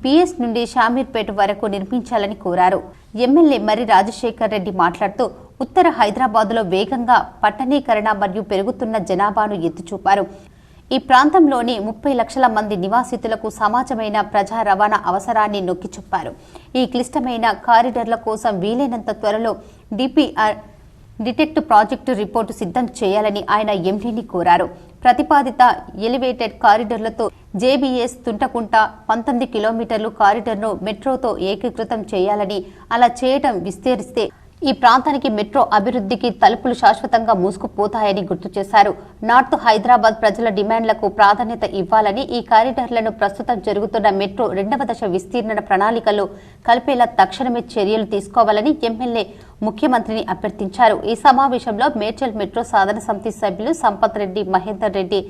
బిఎస్ నుండి షామీర్పేట వరకు నిర్మించాలని కోరారు. ఎమ్మెల్యే మర్రి రాజశేఖర్ రెడ్డి మాట్లాడుతూ ఉత్తర హైదరాబాద్లో వేగంగా పట్టణీకరణ మరియు పెరుగుతున్న జనాభాను ఎత్తిచూపారు. ఈ ప్రాంతంలోని 30 లక్షల మంది నివాసితులకు సమాజమైన ప్రజా రవాణా అవసరాన్ని నొక్కి చెప్పారు. ఈ క్లిష్టమైన కారిడార్ల కోసం వీలైనంత త్వరలో డిపిఆర్ డిటెక్ట్ ప్రాజెక్టు రిపోర్టు సిద్ధం చేయాలని ఆయన ఎండీని కోరారు. ప్రతిపాదిత ఎలివేటెడ్ కారిడార్లతో జేబీఎస్ తుంటకుంట 19 కిలోమీటర్లు కారిడార్ను మెట్రోతో ఏకీకృతం చేయాలని, అలా చేయడం విస్తరిస్తే ఈ ప్రాంతానికి మెట్రో అభివృద్ధికి తలుపులు శాశ్వతంగా మూసుకుపోతాయని గుర్తు చేశారు. నార్త్ హైదరాబాద్ ప్రజల డిమాండ్లకు ప్రాధాన్యత ఇవ్వాలని, ఈ కారిడార్లను ప్రస్తుతం జరుగుతున్న మెట్రో 2వ దశ విస్తీర్ణ ప్రణాళికలో కలిపేలా తక్షణమే చర్యలు తీసుకోవాలని ఎమ్మెల్యే ముఖ్యమంత్రిని అభ్యర్థించారు. ఈ సమావేశంలో మేడ్చల్ మెట్రో సాధన సమితి సభ్యులు సంపత్ రెడ్డి, మహేందర్ రెడ్డి,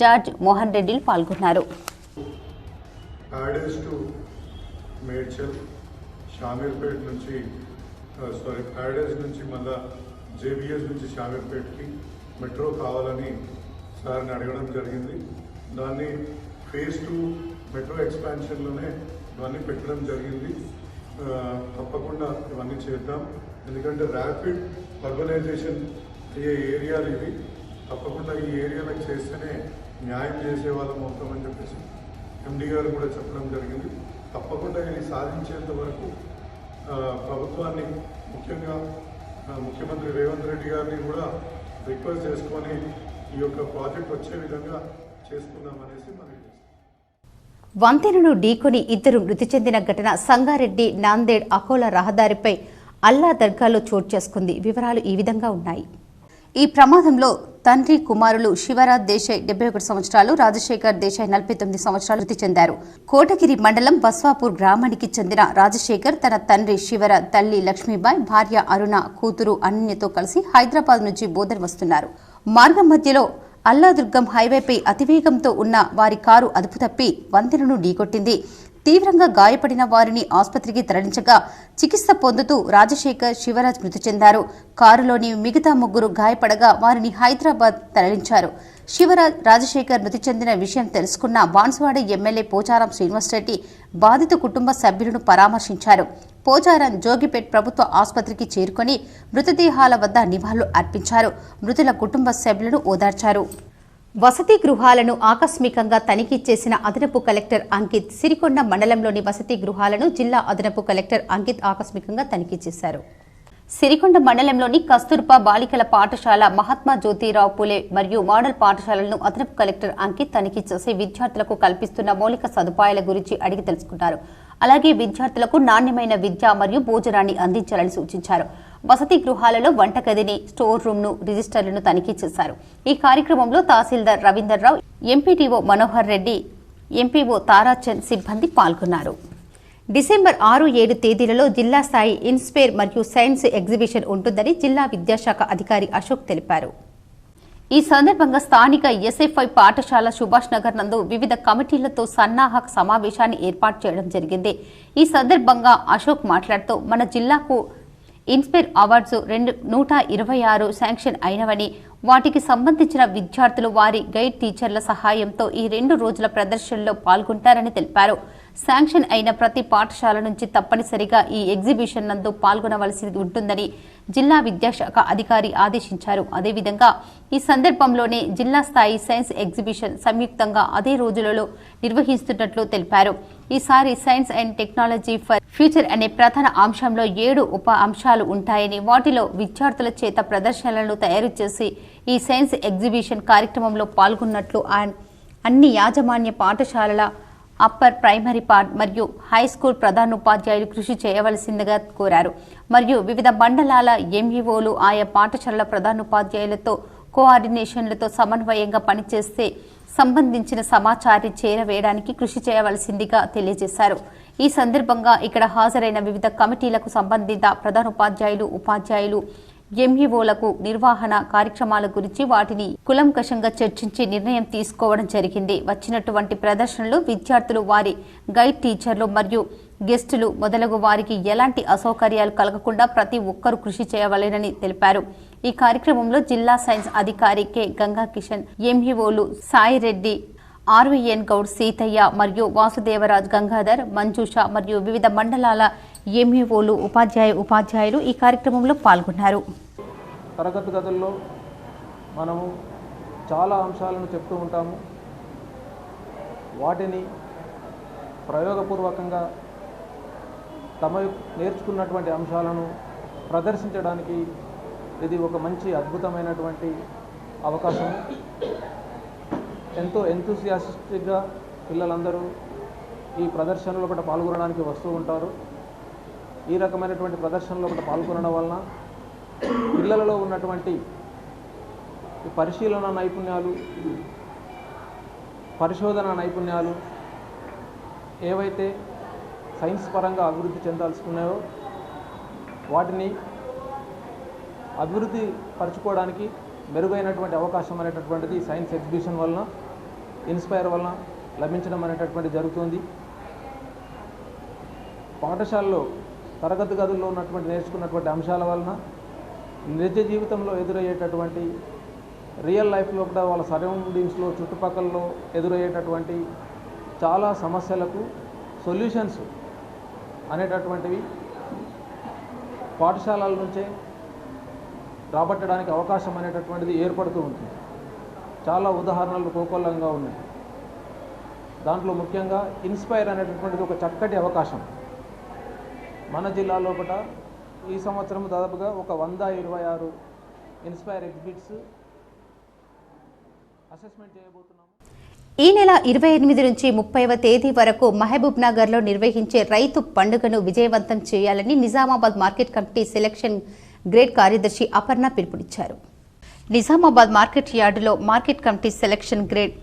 జార్జ్, మోహన్ రెడ్డిలు పాల్గొన్నారు. ప్యారడైజ్ నుంచి మళ్ళా జేబీఎస్ నుంచి షామీర్పేట్కి మెట్రో కావాలని సార్ని అడగడం జరిగింది. దాన్ని ఫేజ్ 2 మెట్రో ఎక్స్పాన్షన్లోనే ఇవన్నీ పెట్టడం జరిగింది. తప్పకుండా ఇవన్నీ చేద్దాం, ఎందుకంటే ర్యాపిడ్ అర్బనైజేషన్ అయ్యే ఏరియాలు ఇవి. తప్పకుండా ఈ ఏరియాలకు చేస్తేనే న్యాయం చేసే వాళ్ళం అవుతామని చెప్పేసి ఎండీ గారు కూడా చెప్పడం జరిగింది. తప్పకుండా ఇది సాధించేంత వరకు ప్రభుత్వాన్ని, ముఖ్యంగా ముఖ్యమంత్రి రేవంత్ రెడ్డి గారిని కూడా రిక్వెస్ట్ చేసుకొని ఈ యొక్క ప్రాజెక్ట్ వచ్చే విధంగా చేసుకుందామనేసి మనకి. వంతెనను ఢీకొని 2 మృతి చెందిన ఘటన సంగారెడ్డి నాందేడ్ అకోలా రహదారిపై అల్లా దర్గాలో చోటు చేసుకుంది. వివరాలు ఈ విధంగా ఉన్నాయి. ఈ ప్రమాదంలో తండ్రి కుమారులు శివరాజ్ దేశాయ్ 71 సంవత్సరాలు, రాజశేఖర్ దేశాయ్ 49 సంవత్సరాలు మృతి చెందారు. కోటగిరి మండలం బస్వాపూర్ గ్రామానికి చెందిన రాజశేఖర్ తన తండ్రి శివరాజ్, తల్లి లక్ష్మీబాయ్, భార్య అరుణ, కూతురు అనన్యతో కలిసి హైదరాబాద్ నుంచి బోధన్ వస్తున్నారు. మార్గం మధ్యలో అల్లాదుర్గం హైవేపై అతివేగంతో ఉన్న వారి కారు అదుపు తప్పి వంతెనను ఢీకొట్టింది. తీవ్రంగా గాయపడిన వారిని ఆసుపత్రికి తరలించగా చికిత్స పొందుతూ రాజశేఖర్, శివరాజ్ మృతి చెందారు. కారులోని మిగతా 3 గాయపడగా వారిని హైదరాబాద్ తరలించారు. రాజశేఖర్ మృతి చెందిన విషయం తెలుసుకున్న బాన్సువాడ ఎమ్మెల్యే పోచారం శ్రీనివాసరెడ్డి బాధిత కుటుంబ సభ్యులను పరామర్శించారు. పోచారం జోగిపేట్ ప్రభుత్వ ఆసుపత్రికి చేరుకొని మృతదేహాల వద్ద నివాళులు అర్పించారు. మృతుల కుటుంబ సభ్యులను ఓదార్చారు. వసతి గృహాలను ఆకస్మికంగా తనిఖీ చేసిన అదనపు కలెక్టర్ అంకిత్. సిరికొండ మండలంలోని వసతి గృహాలను జిల్లా అదనపు కలెక్టర్ అంకిత్ ఆకస్మికంగా తనిఖీ చేశారు. సిరికొండ మండలంలోని కస్తూర్బా బాలికల పాఠశాల, మహాత్మా జ్యోతిరావు పూలే మరియు మోడల్ పాఠశాలలను అదనపు కలెక్టర్ అంకిత్ తనిఖీ చేసి విద్యార్థులకు కల్పిస్తున్న మౌలిక సదుపాయాల గురించి అడిగి తెలుసుకున్నారు. అలాగే విద్యార్థులకు నాణ్యమైన విద్య మరియు భోజనాన్ని అందించాలని సూచించారు. వసతి గృహాలలో వంటగదిని, స్టోర్ రూమ్ను, రిజిస్టర్లను తనిఖీ చేశారు. ఈ కార్యక్రమంలో తహసీల్దార్ రవీందర్రావు, ఎంపీటీఓ మనోహర్ రెడ్డి, ఎంపీఓ తారాచంద్ సిబ్బంది పాల్గొన్నారు. డిసెంబర్ 6-7 తేదీలలో జిల్లా స్థాయి ఇన్స్పైర్ మరియు సైన్స్ ఎగ్జిబిషన్ ఉంటుందని జిల్లా విద్యాశాఖ అధికారి అశోక్ తెలిపారు. ఈ సందర్భంగా స్థానిక ఎస్ఎఫ్ఐ పాఠశాల సుభాష్ నగర్ నందు వివిధ కమిటీలతో సన్నాహక సమావేశాన్ని ఏర్పాటు చేయడం జరిగింది. ఈ సందర్భంగా అశోక్ మాట్లాడుతూ మన జిల్లాకు ఇన్స్పైర్ అవార్డ్స్ 126 శాంక్షన్ అయినవని, వాటికి సంబంధించిన విద్యార్థులు వారి గైడ్ టీచర్ల సహాయంతో ఈ 2 రోజుల ప్రదర్శనలో పాల్గొంటారని తెలిపారు. శాంక్షన్ అయిన ప్రతి పాఠశాల నుంచి తప్పనిసరిగా ఈ ఎగ్జిబిషన్ నందు పాల్గొనవలసి ఉంటుందని జిల్లా విద్యాశాఖ అధికారి ఆదేశించారు. అదేవిధంగా ఈ సందర్భంలోనే జిల్లా స్థాయి సైన్స్ ఎగ్జిబిషన్ సంయుక్తంగా అదే రోజులలో నిర్వహిస్తున్నట్లు తెలిపారు. ఈసారి science and technology for future అనే ప్రధాన అంశంలో 7 ఉప అంశాలు ఉంటాయని, వాటిలో విద్యార్థుల చేత ప్రదర్శనలను తయారు చేసి ఈ సైన్స్ ఎగ్జిబిషన్ కార్యక్రమంలో పాల్గొన్నట్లు అన్ని యాజమాన్య పాఠశాలల అప్పర్ ప్రైమరీ మరియు హై స్కూల్ ప్రధానోపాధ్యాయులు కృషి చేయవలసిందిగా కోరారు. మరియు వివిధ మండలాల ఎంఈఓలు ఆయా పాఠశాలల ప్రధానోపాధ్యాయులతో కోఆర్డినేషన్లతో సమన్వయంగా పనిచేస్తే సంబంధించిన సమాచారాన్ని చేరవేయడానికి కృషి చేయవలసిందిగా తెలియజేశారు. ఈ సందర్భంగా ఇక్కడ హాజరైన వివిధ కమిటీలకు సంబంధిత ప్రధానోపాధ్యాయులు, ఉపాధ్యాయులు, ఎంఈఓలకు నిర్వహణ కార్యక్రమాల గురించి వాటిని కులంకషంగా చర్చించి నిర్ణయం తీసుకోవడం జరిగింది. వచ్చినటువంటి ప్రదర్శనలు విద్యార్థులు, వారి గైడ్ టీచర్లు మరియు గెస్టులు మొదలగు వారికి ఎలాంటి అసౌకర్యాలు కలగకుండా ప్రతి ఒక్కరూ కృషి చేయవలెనని తెలిపారు. ఈ కార్యక్రమంలో జిల్లా సైన్స్ అధికారి కె గంగా కిషన్, ఎంఈఓలు సాయిరెడ్డి, ఆర్వీఎన్ గౌడ్, సీతయ్య మరియు వాసుదేవరాజ్, గంగాధర్, మంజుష మరియు వివిధ మండలాల ఎంఈఓలు, ఉపాధ్యాయులు ఈ కార్యక్రమంలో పాల్గొన్నారు. తరగతి గదుల్లో మనము చాలా అంశాలను చెప్తూ ఉంటాము. వాటిని ప్రయోగపూర్వకంగా తమ నేర్చుకున్నటువంటి అంశాలను ప్రదర్శించడానికి ఇది ఒక మంచి అద్భుతమైనటువంటి అవకాశం. ఎంతో ఎంతూసియాస్టిక్గా పిల్లలందరూ ఈ ప్రదర్శనలో కూడా పాల్గొనడానికి వస్తూ ఉంటారు. ఈ రకమైనటువంటి ప్రదర్శనలో కూడా పాల్గొనడం వలన పిల్లలలో ఉన్నటువంటి పరిశీలన నైపుణ్యాలు, పరిశోధన నైపుణ్యాలు ఏవైతే సైన్స్ పరంగా అభివృద్ధి చెందాల్సుకున్నాయో వాటిని అభివృద్ధి పరచుకోవడానికి మెరుగైనటువంటి అవకాశం అనేటటువంటిది సైన్స్ ఎగ్జిబిషన్ వలన, ఇన్స్పైర్ వలన లభించడం అనేటటువంటి జరుగుతుంది. పాఠశాలలో తరగతి గదుల్లో ఉన్నటువంటి నేర్చుకున్నటువంటి అంశాల వలన నిజ జీవితంలో ఎదురయ్యేటటువంటి రియల్ లైఫ్లో కూడా వాళ్ళ సరౌండింగ్స్లో, చుట్టుపక్కలలో ఎదురయ్యేటటువంటి చాలా సమస్యలకు సొల్యూషన్స్ అనేటటువంటివి పాఠశాలల నుంచే రాబట్టడానికి అవకాశం అనేటటువంటిది ఏర్పడుతూ ఉంటుంది. చాలా ఉదాహరణలు కోకొల్లంగా ఉన్నాయి. దాంట్లో ముఖ్యంగా ఇన్స్పైర్ అనేటటువంటిది ఒక చక్కటి అవకాశం. మన జిల్లాలో కూడా ఈ సంవత్సరం దాదాపుగా ఒక 126 ఇన్స్పైర్ ఎగ్జిబిట్స్ అసెస్మెంట్ చేయబోతున్నాము. ఈ నెల 28 నుంచి 30వ తేదీ వరకు మహబూబ్ నగర్లో నిర్వహించే రైతు పండుగను విజయవంతం చేయాలని Nizamabad market committee selection grade కార్యదర్శి అపర్ణ పిలుపునిచ్చారు. నిజామాబాద్ మార్కెట్ యార్డులో మార్కెట్ కమిటీ సెలక్షన్ గ్రేడ్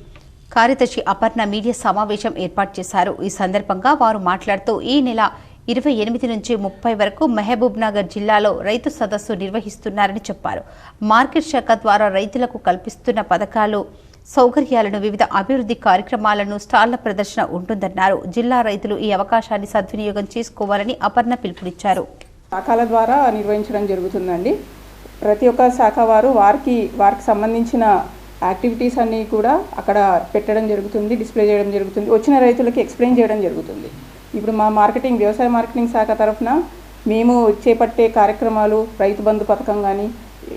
కార్యదర్శి అపర్ణ మీడియా సమావేశం ఏర్పాటు చేశారు. ఈ సందర్భంగా వారు మాట్లాడుతూ ఈ నెల 28 నుంచి 30 వరకు మహబూబ్ నగర్ జిల్లాలో రైతు సదస్సు నిర్వహిస్తున్నారని చెప్పారు. మార్కెట్ శాఖ ద్వారా రైతులకు కల్పిస్తున్న పథకాలు, సౌకర్యాలను, వివిధ అభివృద్ధి కార్యక్రమాలను, స్టాళ్ల ప్రదర్శన ఉంటుందన్నారు. జిల్లా రైతులు ఈ అవకాశాన్ని సద్వినియోగం చేసుకోవాలని అపర్ణ పిలుపునిచ్చారు. శాఖల ద్వారా నిర్వహించడం జరుగుతుందండి. ప్రతి ఒక్క శాఖ వారు వారికి సంబంధించిన యాక్టివిటీస్ అన్నీ కూడా అక్కడ పెట్టడం జరుగుతుంది, డిస్ప్లే చేయడం జరుగుతుంది, వచ్చిన రైతులకి ఎక్స్ప్లెయిన్ చేయడం జరుగుతుంది. ఇప్పుడు మా వ్యవసాయ మార్కెటింగ్ శాఖ తరఫున మేము చేపట్టే కార్యక్రమాలు రైతు బంధు పథకం కానీ,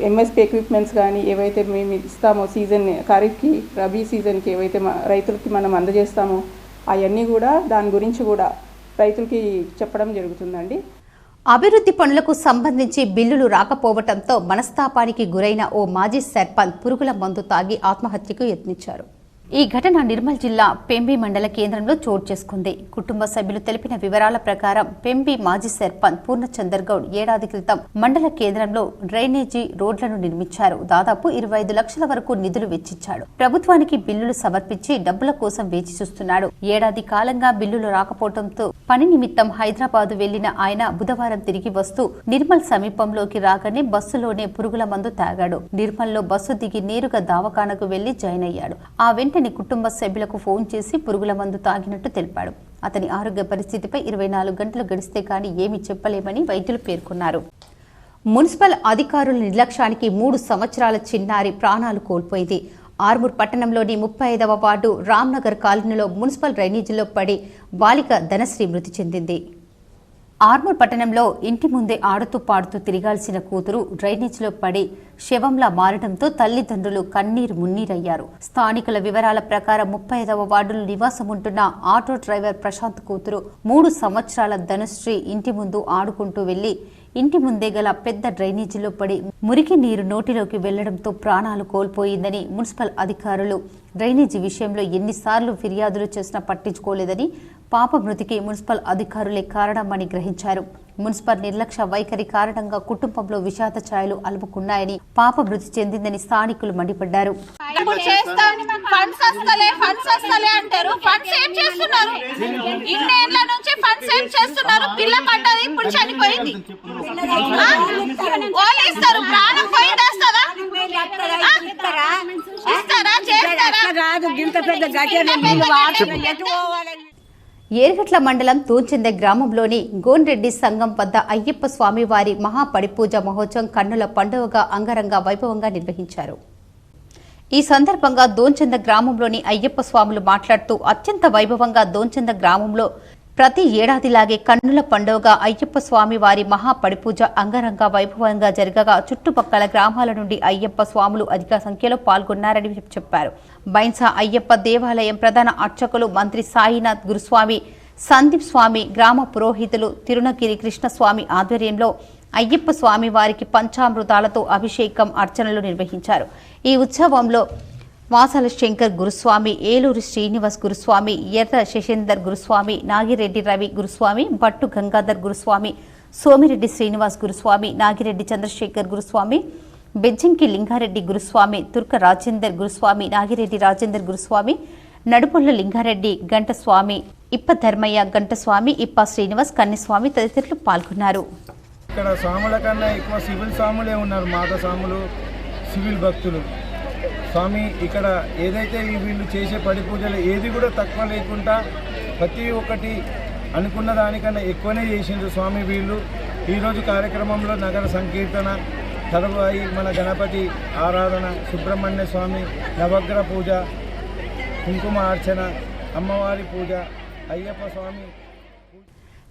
ఎంఎస్పీ ఎక్విప్మెంట్స్ కానీ ఏవైతే మేము ఇస్తామో సీజన్ ఖరీఫ్కి, రబీ సీజన్కి ఏవైతే రైతులకి మనం అందజేస్తామో అవన్నీ కూడా దాని గురించి కూడా రైతులకి చెప్పడం జరుగుతుందండి. అభివృద్ధి పనులకు సంబంధించి బిల్లులు రాకపోవడంతో మనస్తాపానికి గురైన ఓ మాజీ సర్పంచ్ పురుగుల మందు తాగి ఆత్మహత్యకు యత్నించారు. ఈ ఘటన నిర్మల్ జిల్లా పెంబి మండల కేంద్రంలో చోటు చేసుకుంది. కుటుంబ సభ్యులు తెలిపిన వివరాల ప్రకారం పెంబి మాజీ సర్పంచ్ పూర్ణచందర్ గౌడ్ ఏడాది క్రితం మండల కేంద్రంలో డ్రైనేజీ రోడ్లను నిర్మించారు. దాదాపు 25 లక్షల వరకు నిధులు వెచ్చించాడు. ప్రభుత్వానికి బిల్లులు సమర్పించి డబ్బుల కోసం వేచి చూస్తున్నాడు. ఏడాది కాలంగా బిల్లులు రాకపోవడంతో పని నిమిత్తం హైదరాబాద్ వెళ్లిన ఆయన బుధవారం తిరిగి వస్తూ నిర్మల్ సమీపంలోకి రాగానే బస్సులోనే పురుగుల మందు తాగాడు. నిర్మల్లో బస్సు దిగి నేరుగా దవాఖానకు వెళ్లి జాయిన్ అయ్యాడు. ఆ వెంటనే కుటుంబ సభ్యులకు ఫోన్ చేసి పురుగుల మందు తాగినట్టు తెలిపాడు. అతని ఆరోగ్య పరిస్థితిపై 24 గంటలు గడిస్తే కానీ ఏమీ చెప్పలేమని వైద్యులు పేర్కొన్నారు. మున్సిపల్ అధికారుల నిర్లక్ష్యానికి 3 సంవత్సరాల చిన్నారి ప్రాణాలు కోల్పోయింది. ఆర్మూర్ పట్టణంలోని 35వ వార్డు రామ్నగర్ కాలనీలో మున్సిపల్ డ్రైనేజీలో పడి బాలిక ధనశ్రీ మృతి చెందింది. ఆర్మూర్ పట్టణంలో ఇంటి ముందే ఆడుతూ పాడుతూ తిరగాల్సిన కూతురు డ్రైనేజీలో పడి శవంలా మారడంతో తల్లిదండ్రులు కన్నీరు మున్నీరయ్యారు. స్థానికుల వివరాల ప్రకారం 35వ వార్డులో నివాసం ఉంటున్న ఆటో డ్రైవర్ ప్రశాంత్ కూతురు 3 సంవత్సరాల ధనుశ్రీ ఇంటి ముందు ఆడుకుంటూ వెళ్లి ఇంటి ముందే గల పెద్ద డ్రైనేజీలో పడి మురికి నీరు నోటిలోకి వెళ్లడంతో ప్రాణాలు కోల్పోయిందని మున్సిపల్ అధికారులు డ్రైనేజీ విషయంలో ఎన్నిసార్లు ఫిర్యాదులు చేసినా పట్టించుకోలేదని, పాప మృతికి మున్సిపల్ అధికారులే కారణమని గ్రహించారు. మున్సిపల్ నిర్లక్ష్య వైఖరి కారణంగా కుటుంబంలో విషాద ఛాయలు అలుముకున్నాయని, పాప మృతి చెందిందని స్థానికులు మండిపడ్డారు. ఏర్గట్ల మండలం తూంచెంద గ్రామంలోని గోన్రెడ్డి సంఘం వద్ద అయ్యప్ప స్వామివారి మహాపడిపూజ మహోత్సవం కన్నుల పండుగగా అంగరంగ వైభవంగా నిర్వహించారు. ఈ సందర్భంగా దోంచెంద గ్రామంలోని అయ్యప్ప స్వాములు మాట్లాడుతూ అత్యంత వైభవంగా దోంచెంద గ్రామంలో ప్రతి ఏడాదిలాగే కన్నుల పండుగగా అయ్యప్ప స్వామి వారి మహాపడిపూజ అంగరంగ వైభవంగా జరగగా చుట్టుపక్కల గ్రామాల నుండి అయ్యప్ప స్వాములు అధిక సంఖ్యలో పాల్గొన్నారని చెప్పారు. బైన్సా అయ్యప్ప దేవాలయం ప్రధాన అర్చకులు మంత్రి సాయినాథ్ గురుస్వామి, సందీప్ స్వామి, గ్రామ పురోహితులు తిరునగిరి కృష్ణస్వామి ఆధ్వర్యంలో అయ్యప్ప స్వామి వారికి పంచామృతాలతో అభిషేకం, అర్చనలు నిర్వహించారు. ఈ ఉత్సవంలో వాసాల శంకర్ గురుస్వామి, ఏలూరు శ్రీనివాస్ గురుస్వామి, ఎర్ర శశేందర్ గురుస్వామి, నాగిరెడ్డి రవి గురుస్వామి, భట్టు గంగాధర్ గురుస్వామి, సోమిరెడ్డి శ్రీనివాస్ గురుస్వామి, నాగిరెడ్డి చంద్రశేఖర్ గురుస్వామి, బెజ్జంకి లింగారెడ్డి గురుస్వామి, తుర్క రాజేందర్ గురుస్వామి, నాగిరెడ్డి రాజేందర్ గురుస్వామి, నడుపుళ్ల లింగారెడ్డి, గంటస్వామి, ఇప్ప ధర్మయ్య గంటస్వామి, ఇప్ప శ్రీనివాస్, కన్యస్వామి తదితరులు పాల్గొన్నారు. ఇక్కడ స్వాముల కన్నా ఎక్కువ సివిల్ స్వాములే ఉన్నారు. మాత స్వాములు, సివిల్ భక్తులు. స్వామి ఇక్కడ ఏదైతే వీళ్ళు చేసే పడి పూజలు ఏది కూడా తక్కువ లేకుండా ప్రతి ఒక్కటి అనుకున్న దానికన్నా ఎక్కువనే చేసిండ్రు స్వామి వీళ్ళు. ఈరోజు కార్యక్రమంలో నగర సంకీర్తన, తరువాయి మన గణపతి ఆరాధన, సుబ్రహ్మణ్య స్వామి నవగ్రహ పూజ, కుంకుమ అర్చన, అమ్మవారి పూజ, అయ్యప్ప స్వామి.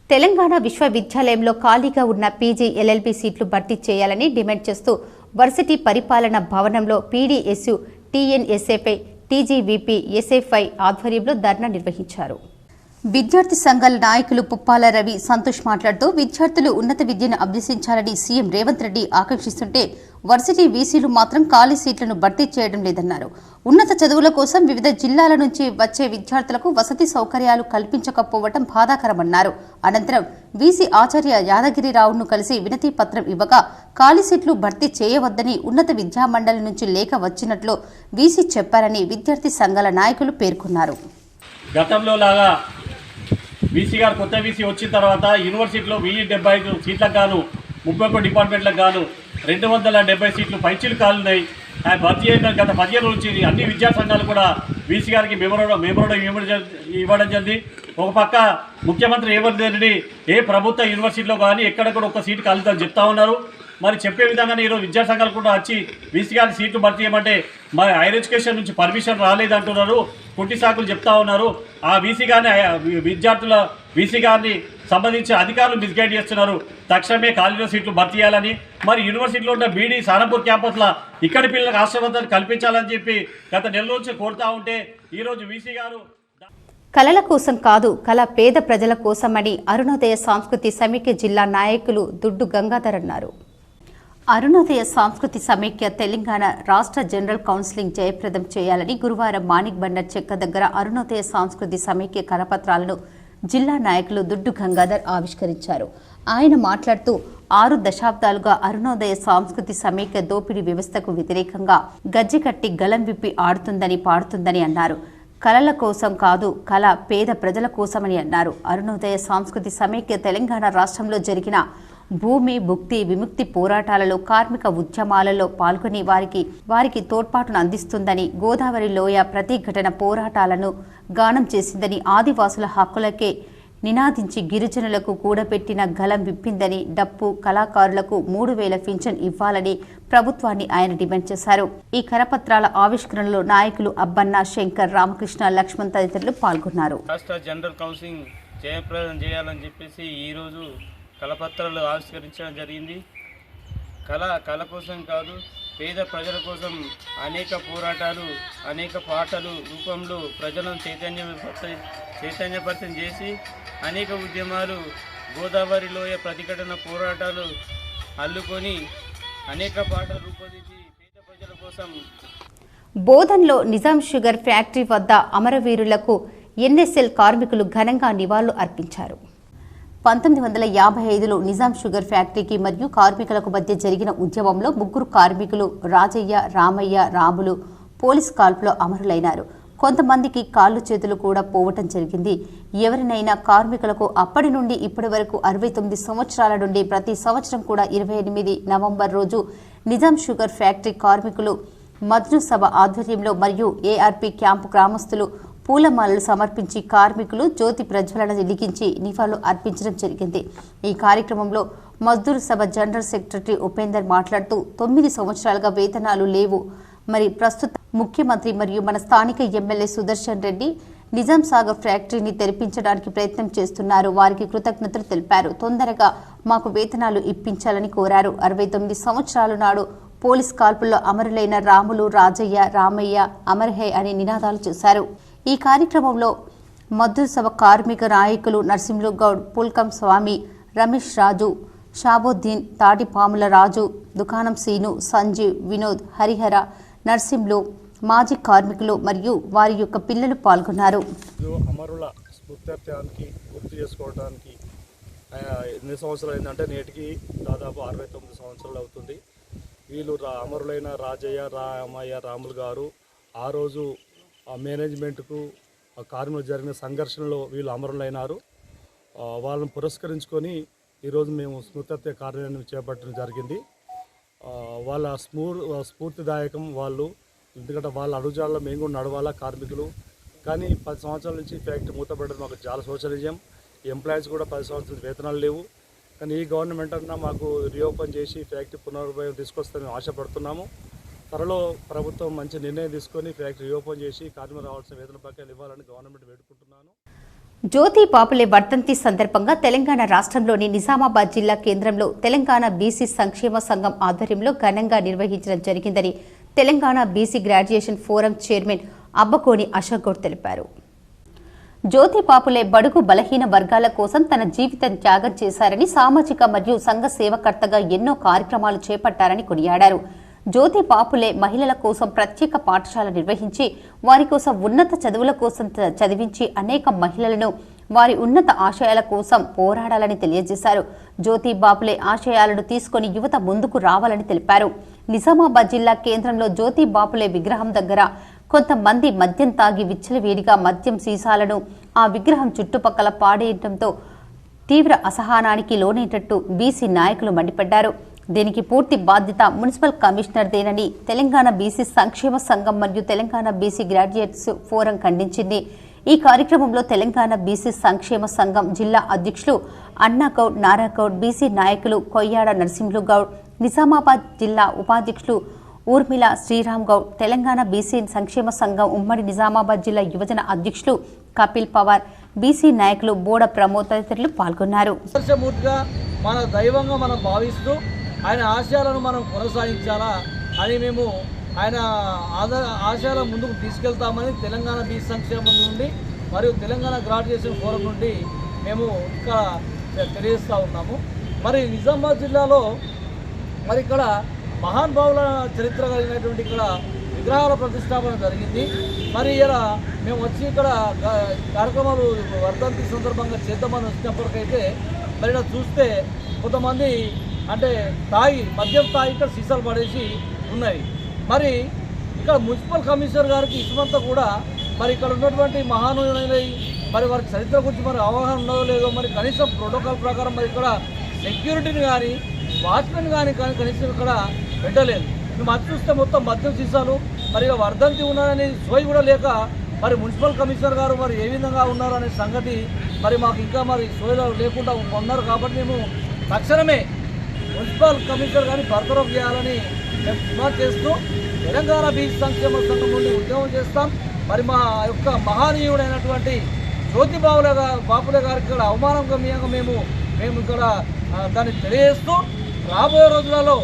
తెలంగాణ విశ్వవిద్యాలయంలో ఖాళీగా ఉన్న పీజీ ఎల్ఎల్బీ సీట్లు భర్తీ చేయాలని డిమాండ్ చేస్తూ వర్సిటీ పరిపాలన భవనంలో పీడీఎస్యు, టీఎన్ఎస్ఏపై, టీజీవీపీ, ఎస్ఎఫ్ఐ ఆధ్వర్యంలో ధర్నా నిర్వహించారు. విద్యార్థి సంఘాల నాయకులు పుప్పాల రవి, సంతోష్ మాట్లాడుతూ విద్యార్థులు ఉన్నత విద్యను అభ్యసించాలని సీఎం రేవంత్ రెడ్డి ఆకాంక్షిస్తుంటే వర్సిటీ వీసీలు మాత్రం ఖాళీ సీట్లను భర్తీ చేయడం లేదన్నారు. ఉన్నత చదువుల కోసం వివిధ జిల్లాల నుంచి వచ్చే విద్యార్థులకు వసతి సౌకర్యాలు కల్పించకపోవడం బాధాకరమన్నారు. అనంతరం వీసీ ఆచార్య యాదగిరిరావును కలిసి వినతి పత్రం ఇవ్వగా ఖాళీ సీట్లు భర్తీ చేయవద్దని ఉన్నత విద్యామండలి నుంచి లేఖ వచ్చినట్లు వీసీ చెప్పారని విద్యార్థి సంఘాల నాయకులు పేర్కొన్నారు. గతంలో లాగా వీసీ గారు కొత్త వీసీ వచ్చిన తర్వాత యూనివర్సిటీలో 1075 సీట్లకు గాను 31 డిపార్ట్మెంట్లకు గాను 270 సీట్లు పైచీలు కాలున్నాయి. భర్తీ అయిన గత 15 రోజుల నుంచి అన్ని విద్యా సంఘాలు కూడా వీసీ గారికి మెమోరాండం ఇవ్వడం జరిగింది. ఒక పక్క ముఖ్యమంత్రి రేవంత్ రెడ్డి ఏ ప్రభుత్వ యూనివర్సిటీలో కానీ ఎక్కడ కూడా ఒక సీటు కలుగుతుందని చెప్తా ఉన్నారు. మరి చెప్పే విధంగానే ఈరోజు విద్యాసంఘాలు కూడా వచ్చి వీసీ గారి సీట్లు భర్తీ చేయమంటే మరి హైయర్ ఎడ్యుకేషన్ నుంచి పర్మిషన్ రాలేదంటున్నారు, పుట్టి సాకులు చెప్తా ఉన్నారు. ఆ వీసీ గారిని విద్యార్థుల వీసీ గారిని సంబంధించిన అధికారులు మిస్గైడ్ చేస్తున్నారు. తక్షణమే ఖాళీలో సీట్లు భర్తీ చేయాలని, మరి యూనివర్సిటీలో ఉన్న బీడీ సారంపూర్ క్యాంపస్లో ఇక్కడి పిల్లలకు ఆశ్రమతాన్ని కల్పించాలని చెప్పి గత నెల నుంచి కోరుతా ఉంటే ఈరోజు వీసీ గారు కళల కోసం కాదు, కళ పేద ప్రజల కోసమని అరుణోదయ సాంస్కృతి సమైక్య జిల్లా నాయకులు దుడ్డు గంగాధర్ అన్నారు. అరుణోదయ సాంస్కృతి సమైక్య తెలంగాణ రాష్ట్ర జనరల్ కౌన్సిలింగ్ జయప్రదం చేయాలని గురువారం మాణిక్ బండర్ చెక్క దగ్గర అరుణోదయ సాంస్కృతి సమైక్య కరపత్రాలను జిల్లా నాయకులు దుడ్డు గంగాధర్ ఆవిష్కరించారు. ఆయన మాట్లాడుతూ 6 దశాబ్దాలుగా అరుణోదయ సాంస్కృతి సమైక్య దోపిడీ వ్యవస్థకు వ్యతిరేకంగా గజ్జెకట్టి గలం విప్పి ఆడుతుందని పాడుతుందని అన్నారు. కళల కోసం కాదు, కళ పేద ప్రజల కోసమని అన్నారు. అరుణోదయ సాంస్కృతి సమైక్య తెలంగాణ రాష్ట్రంలో జరిగిన భూమి భుక్తి విముక్తి పోరాటాలలో కార్మిక ఉద్యమాలలో పాల్గొని వారికి తోడ్పాటును అందిస్తుందని, గోదావరి లోయ ప్రతిఘటన పోరాటాలను గానం చేసిందని, ఆదివాసుల హక్కులకే నినాదించి గిరిజనులకు కూడబెట్టిన గలం విప్పిందని, డప్పు కళాకారులకు 3000 పింఛన్ ఇవ్వాలని ప్రభుత్వాన్ని ఆయన డిమాండ్ చేశారు. ఈ కరపత్రాల ఆవిష్కరణలో నాయకులు అబ్బన్న, శంకర్, రామకృష్ణ, లక్ష్మణ్ తదితరులు పాల్గొన్నారు. రాష్ట్ర జనరల్ కౌన్సిలింగ్ జయప్రదం చేయాలని చెప్పేసి ఈరోజు కలపత్రాలు ఆవిష్కరించడం జరిగింది. కళ కోసం కాదు, పేద ప్రజల కోసం అనేక పోరాటాలు, అనేక పాటలు రూపంలో ప్రజలను చైతన్యపరిచయం చేసి అనేక ఉద్యమాలు, గోదావరి లోయ ప్రతిఘటన పోరాటాలు అల్లుకొని అనేక పాటలు రూపొందించి పేద ప్రజల కోసం. బోధన్లో నిజాం షుగర్ ఫ్యాక్టరీ వద్ద అమరవీరులకు ఎన్ఎస్ఎల్ కార్మికులు ఘనంగా నివాళులు అర్పించారు. 1955లో నిజాం షుగర్ ఫ్యాక్టరీకి మరియు కార్మికులకు మధ్య జరిగిన ఉద్యమంలో 3 కార్మికులు రాజయ్య, రామయ్య, రాములు పోలీస్ కాల్పులో అమరులైనారు. కొంతమందికి కాళ్ళు చేతులు కూడా పోవటం జరిగింది. ఎవరినైనా కార్మికులకు అప్పటి నుండి ఇప్పటి వరకు 69 సంవత్సరాల నుండి ప్రతి సంవత్సరం కూడా 28 నవంబర్ రోజు నిజాం షుగర్ ఫ్యాక్టరీ కార్మికులు మజ్ను సభ ఆధ్వర్యంలో మరియు ఏఆర్పీ క్యాంపు గ్రామస్తులు పూలమాలలు సమర్పించి కార్మికులు జ్యోతి ప్రజ్వలన వెలిగించి నివాళులు అర్పించడం జరిగింది. ఈ కార్యక్రమంలో మజ్దూర్ సభ జనరల్ సెక్రటరీ ఉపేందర్ మాట్లాడుతూ 9 సంవత్సరాలుగా వేతనాలు లేవు. మరి ప్రస్తుత ముఖ్యమంత్రి మరియు మన స్థానిక ఎమ్మెల్యే సుదర్శన్ రెడ్డి నిజాం సాగర్ ఫ్యాక్టరీని తెరిపించడానికి ప్రయత్నం చేస్తున్నారు. వారికి కృతజ్ఞతలు తెలిపారు. తొందరగా మాకు వేతనాలు ఇప్పించాలని కోరారు. 69 సంవత్సరాల నాడు పోలీస్ కాల్పుల్లో అమరులైన రాములు, రాజయ్య, రామయ్య అమర్హే అనే నినాదాలు చేశారు. ఈ కార్యక్రమంలో మజ్దూర్ సభ కార్మిక నాయకులు నరసింహులు గౌడ్, పుల్కం స్వామి, రమేష్ రాజు, షాబుద్దీన్, తాటిపాముల రాజు, దుకాణం సీను, సంజీవ్, వినోద్, హరిహర, నరసింహులు, మాజీ కార్మికులు మరియు వారి యొక్క పిల్లలు పాల్గొన్నారు. అమరుల స్మృత్యానికి గుర్తు చేసుకోవడానికి ఎన్ని సంవత్సరాలు అయిందంటే నేటికి దాదాపు 69 సంవత్సరాలు అవుతుంది. వీళ్ళు అమరులైన రాజయ్య, రామయ్య, రాములు గారు ఆ రోజు మేనేజ్మెంట్కు కార్మికులు జరిగిన సంఘర్షణలో వీళ్ళు అమరులైనారు. వాళ్ళని పురస్కరించుకొని ఈరోజు మేము స్మృత్య కార్యాలయం చేపట్టడం జరిగింది. వాళ్ళ స్ఫూర్తిదాయకం వాళ్ళు, ఎందుకంటే వాళ్ళ అడుగుజాడలో మేము కూడా నడవాలా కార్మికులు. కానీ 10 సంవత్సరాల నుంచి ఫ్యాక్టరీ మూతపడడం మాకు చాలా శోచనీయం. ఎంప్లాయీస్ కూడా 10 సంవత్సరాల వేతనాలు లేవు. కానీ ఈ గవర్నమెంట్ అన్నా మాకు రీఓపెన్ చేసి ఫ్యాక్టరీ పునరుద్ధరణ తీసుకొస్తామని ఆశపడుతున్నాము. త్వరలో ప్రభుత్వం మంచి నిర్ణయం తీసుకొని ఫ్యాక్టరీ రీఓపెన్ చేసి కార్మికులు రావాల్సిన వేతన బకాయిలు ఇవ్వాలని గవర్నమెంట్ వేడుకుంటున్నాను. జ్యోతి బాపులే వర్ధంతి సందర్భంగా తెలంగాణ రాష్ట్రంలోని నిజామాబాద్ జిల్లా కేంద్రంలో తెలంగాణ బీసీ సంక్షేమ సంఘం ఆధ్వర్యంలో ఘనంగా నిర్వహించడం జరిగిందని Telangana BC graduation forum chairman Abbakoni Ashok Goud తెలిపారు. జ్యోతి బాపులే బడుగు బలహీన వర్గాల కోసం తన జీవితం త్యాగం చేశారని, సామాజిక మరియు సంఘ సేవకర్తగా ఎన్నో కార్యక్రమాలు చేపట్టారని కొనియాడారు. జ్యోతి బాపులే మహిళల కోసం ప్రత్యేక పాఠశాల నిర్వహించి వారి కోసం ఉన్నత చదువుల కోసం చదివించి అనేక మహిళలను వారి ఉన్నత ఆశయాల కోసం పోరాడాలని తెలియజేశారు. జ్యోతి బాపులే ఆశయాలను తీసుకొని యువత ముందుకు రావాలని తెలిపారు. నిజామాబాద్ జిల్లా కేంద్రంలో జ్యోతి బాపులే విగ్రహం దగ్గర కొంతమంది మద్యం తాగి విచ్చలవేడిగా మద్యం సీసాలను ఆ విగ్రహం చుట్టుపక్కల పాడేయడంతో తీవ్ర అసహనానికి లోనేటట్టు బీసీ నాయకులు మండిపడ్డారు. దీనికి పూర్తి బాధ్యత మున్సిపల్ కమిషనర్ దేనని తెలంగాణ బీసీ సంక్షేమ సంఘం మరియు తెలంగాణ బీసీ గ్రాడ్యుయేట్స్ ఫోరం ఖండించింది. ఈ కార్యక్రమంలో తెలంగాణ బీసీ సంక్షేమ సంఘం జిల్లా అధ్యక్షులు అన్నాగౌడ్, నారాగౌడ్, బీసీ నాయకులు కొయ్యాడ నరసింహులు గౌడ్, నిజామాబాద్ జిల్లా ఉపాధ్యక్షులు ఊర్మిళ శ్రీరామ్ గౌడ్, తెలంగాణ బీసీ సంక్షేమ సంఘం ఉమ్మడి నిజామాబాద్ జిల్లా యువజన అధ్యక్షులు కపిల్ పవార్, బీసీ నాయకులు బోడ ప్రమోద్ తదితరులు పాల్గొన్నారు. మన దైవంగా మనం భావిస్తూ ఆయన ఆశయాలను మనం కొనసాగించాలా అని మేము ఆయన ఆశయాల ముందుకు తీసుకెళ్తామని తెలంగాణ బీసీ సంక్షేమం నుండి మరియు తెలంగాణ గ్రాడ్యుయేషన్ ఫోరం నుండి మేము ఇక్కడ తెలియజేస్తూ ఉన్నాము. మరి నిజామాబాద్ జిల్లాలో మరి ఇక్కడ మహానుభావుల చరిత్ర కలిగినటువంటి ఇక్కడ విగ్రహాల ప్రతిష్టాపన జరిగింది. మరి ఇలా మేము వచ్చి ఇక్కడ కార్యక్రమాలు వర్ధంతి సందర్భంగా చేద్దామని వచ్చినప్పటికైతే మరి ఇక్కడ చూస్తే కొంతమంది అంటే మద్యం తాగి ఇక్కడ సీసాలు పడేసి ఉన్నాయి. మరి ఇక్కడ మున్సిపల్ కమిషనర్ గారికి ఇసుమంతా కూడా మరి ఇక్కడ ఉన్నటువంటి మహానుభావులై మరి వారి చరిత్ర గురించి మరి అవగాహన ఉన్నదో లేదో మరి కనీసం ప్రోటోకాల్ ప్రకారం మరి ఇక్కడ సెక్యూరిటీని కానీ వాచ్మెన్ కానీ కనీసం ఇక్కడ పెట్టలేదు. మేము అది చూస్తే మొత్తం మద్యం సీసాలు మరి వర్ధంతి ఉన్నారనే సోయి కూడా లేక మరి మున్సిపల్ కమిషనర్ గారు మరి ఏ విధంగా ఉన్నారు అనే సంగతి మరి మాకు ఇంకా మరి సోయిలో లేకుండా ఉన్నారు. కాబట్టి మేము తక్షణమే మున్సిపల్ కమిషనర్ గారిని బర్తరఫ్ చేయాలని మేము డిమాండ్ చేస్తూ తెలంగాణ బీసీ సంక్షేమ సంఘం నుండి ఉద్యమం చేస్తాం. మరి మా యొక్క మహానీయుడైనటువంటి జ్యోతి బాపులే గారికి ఇక్కడ అవమానం గమ్యంగా మేము ఇక్కడ దాన్ని తెలియజేస్తూ రాబోయే రోజులలో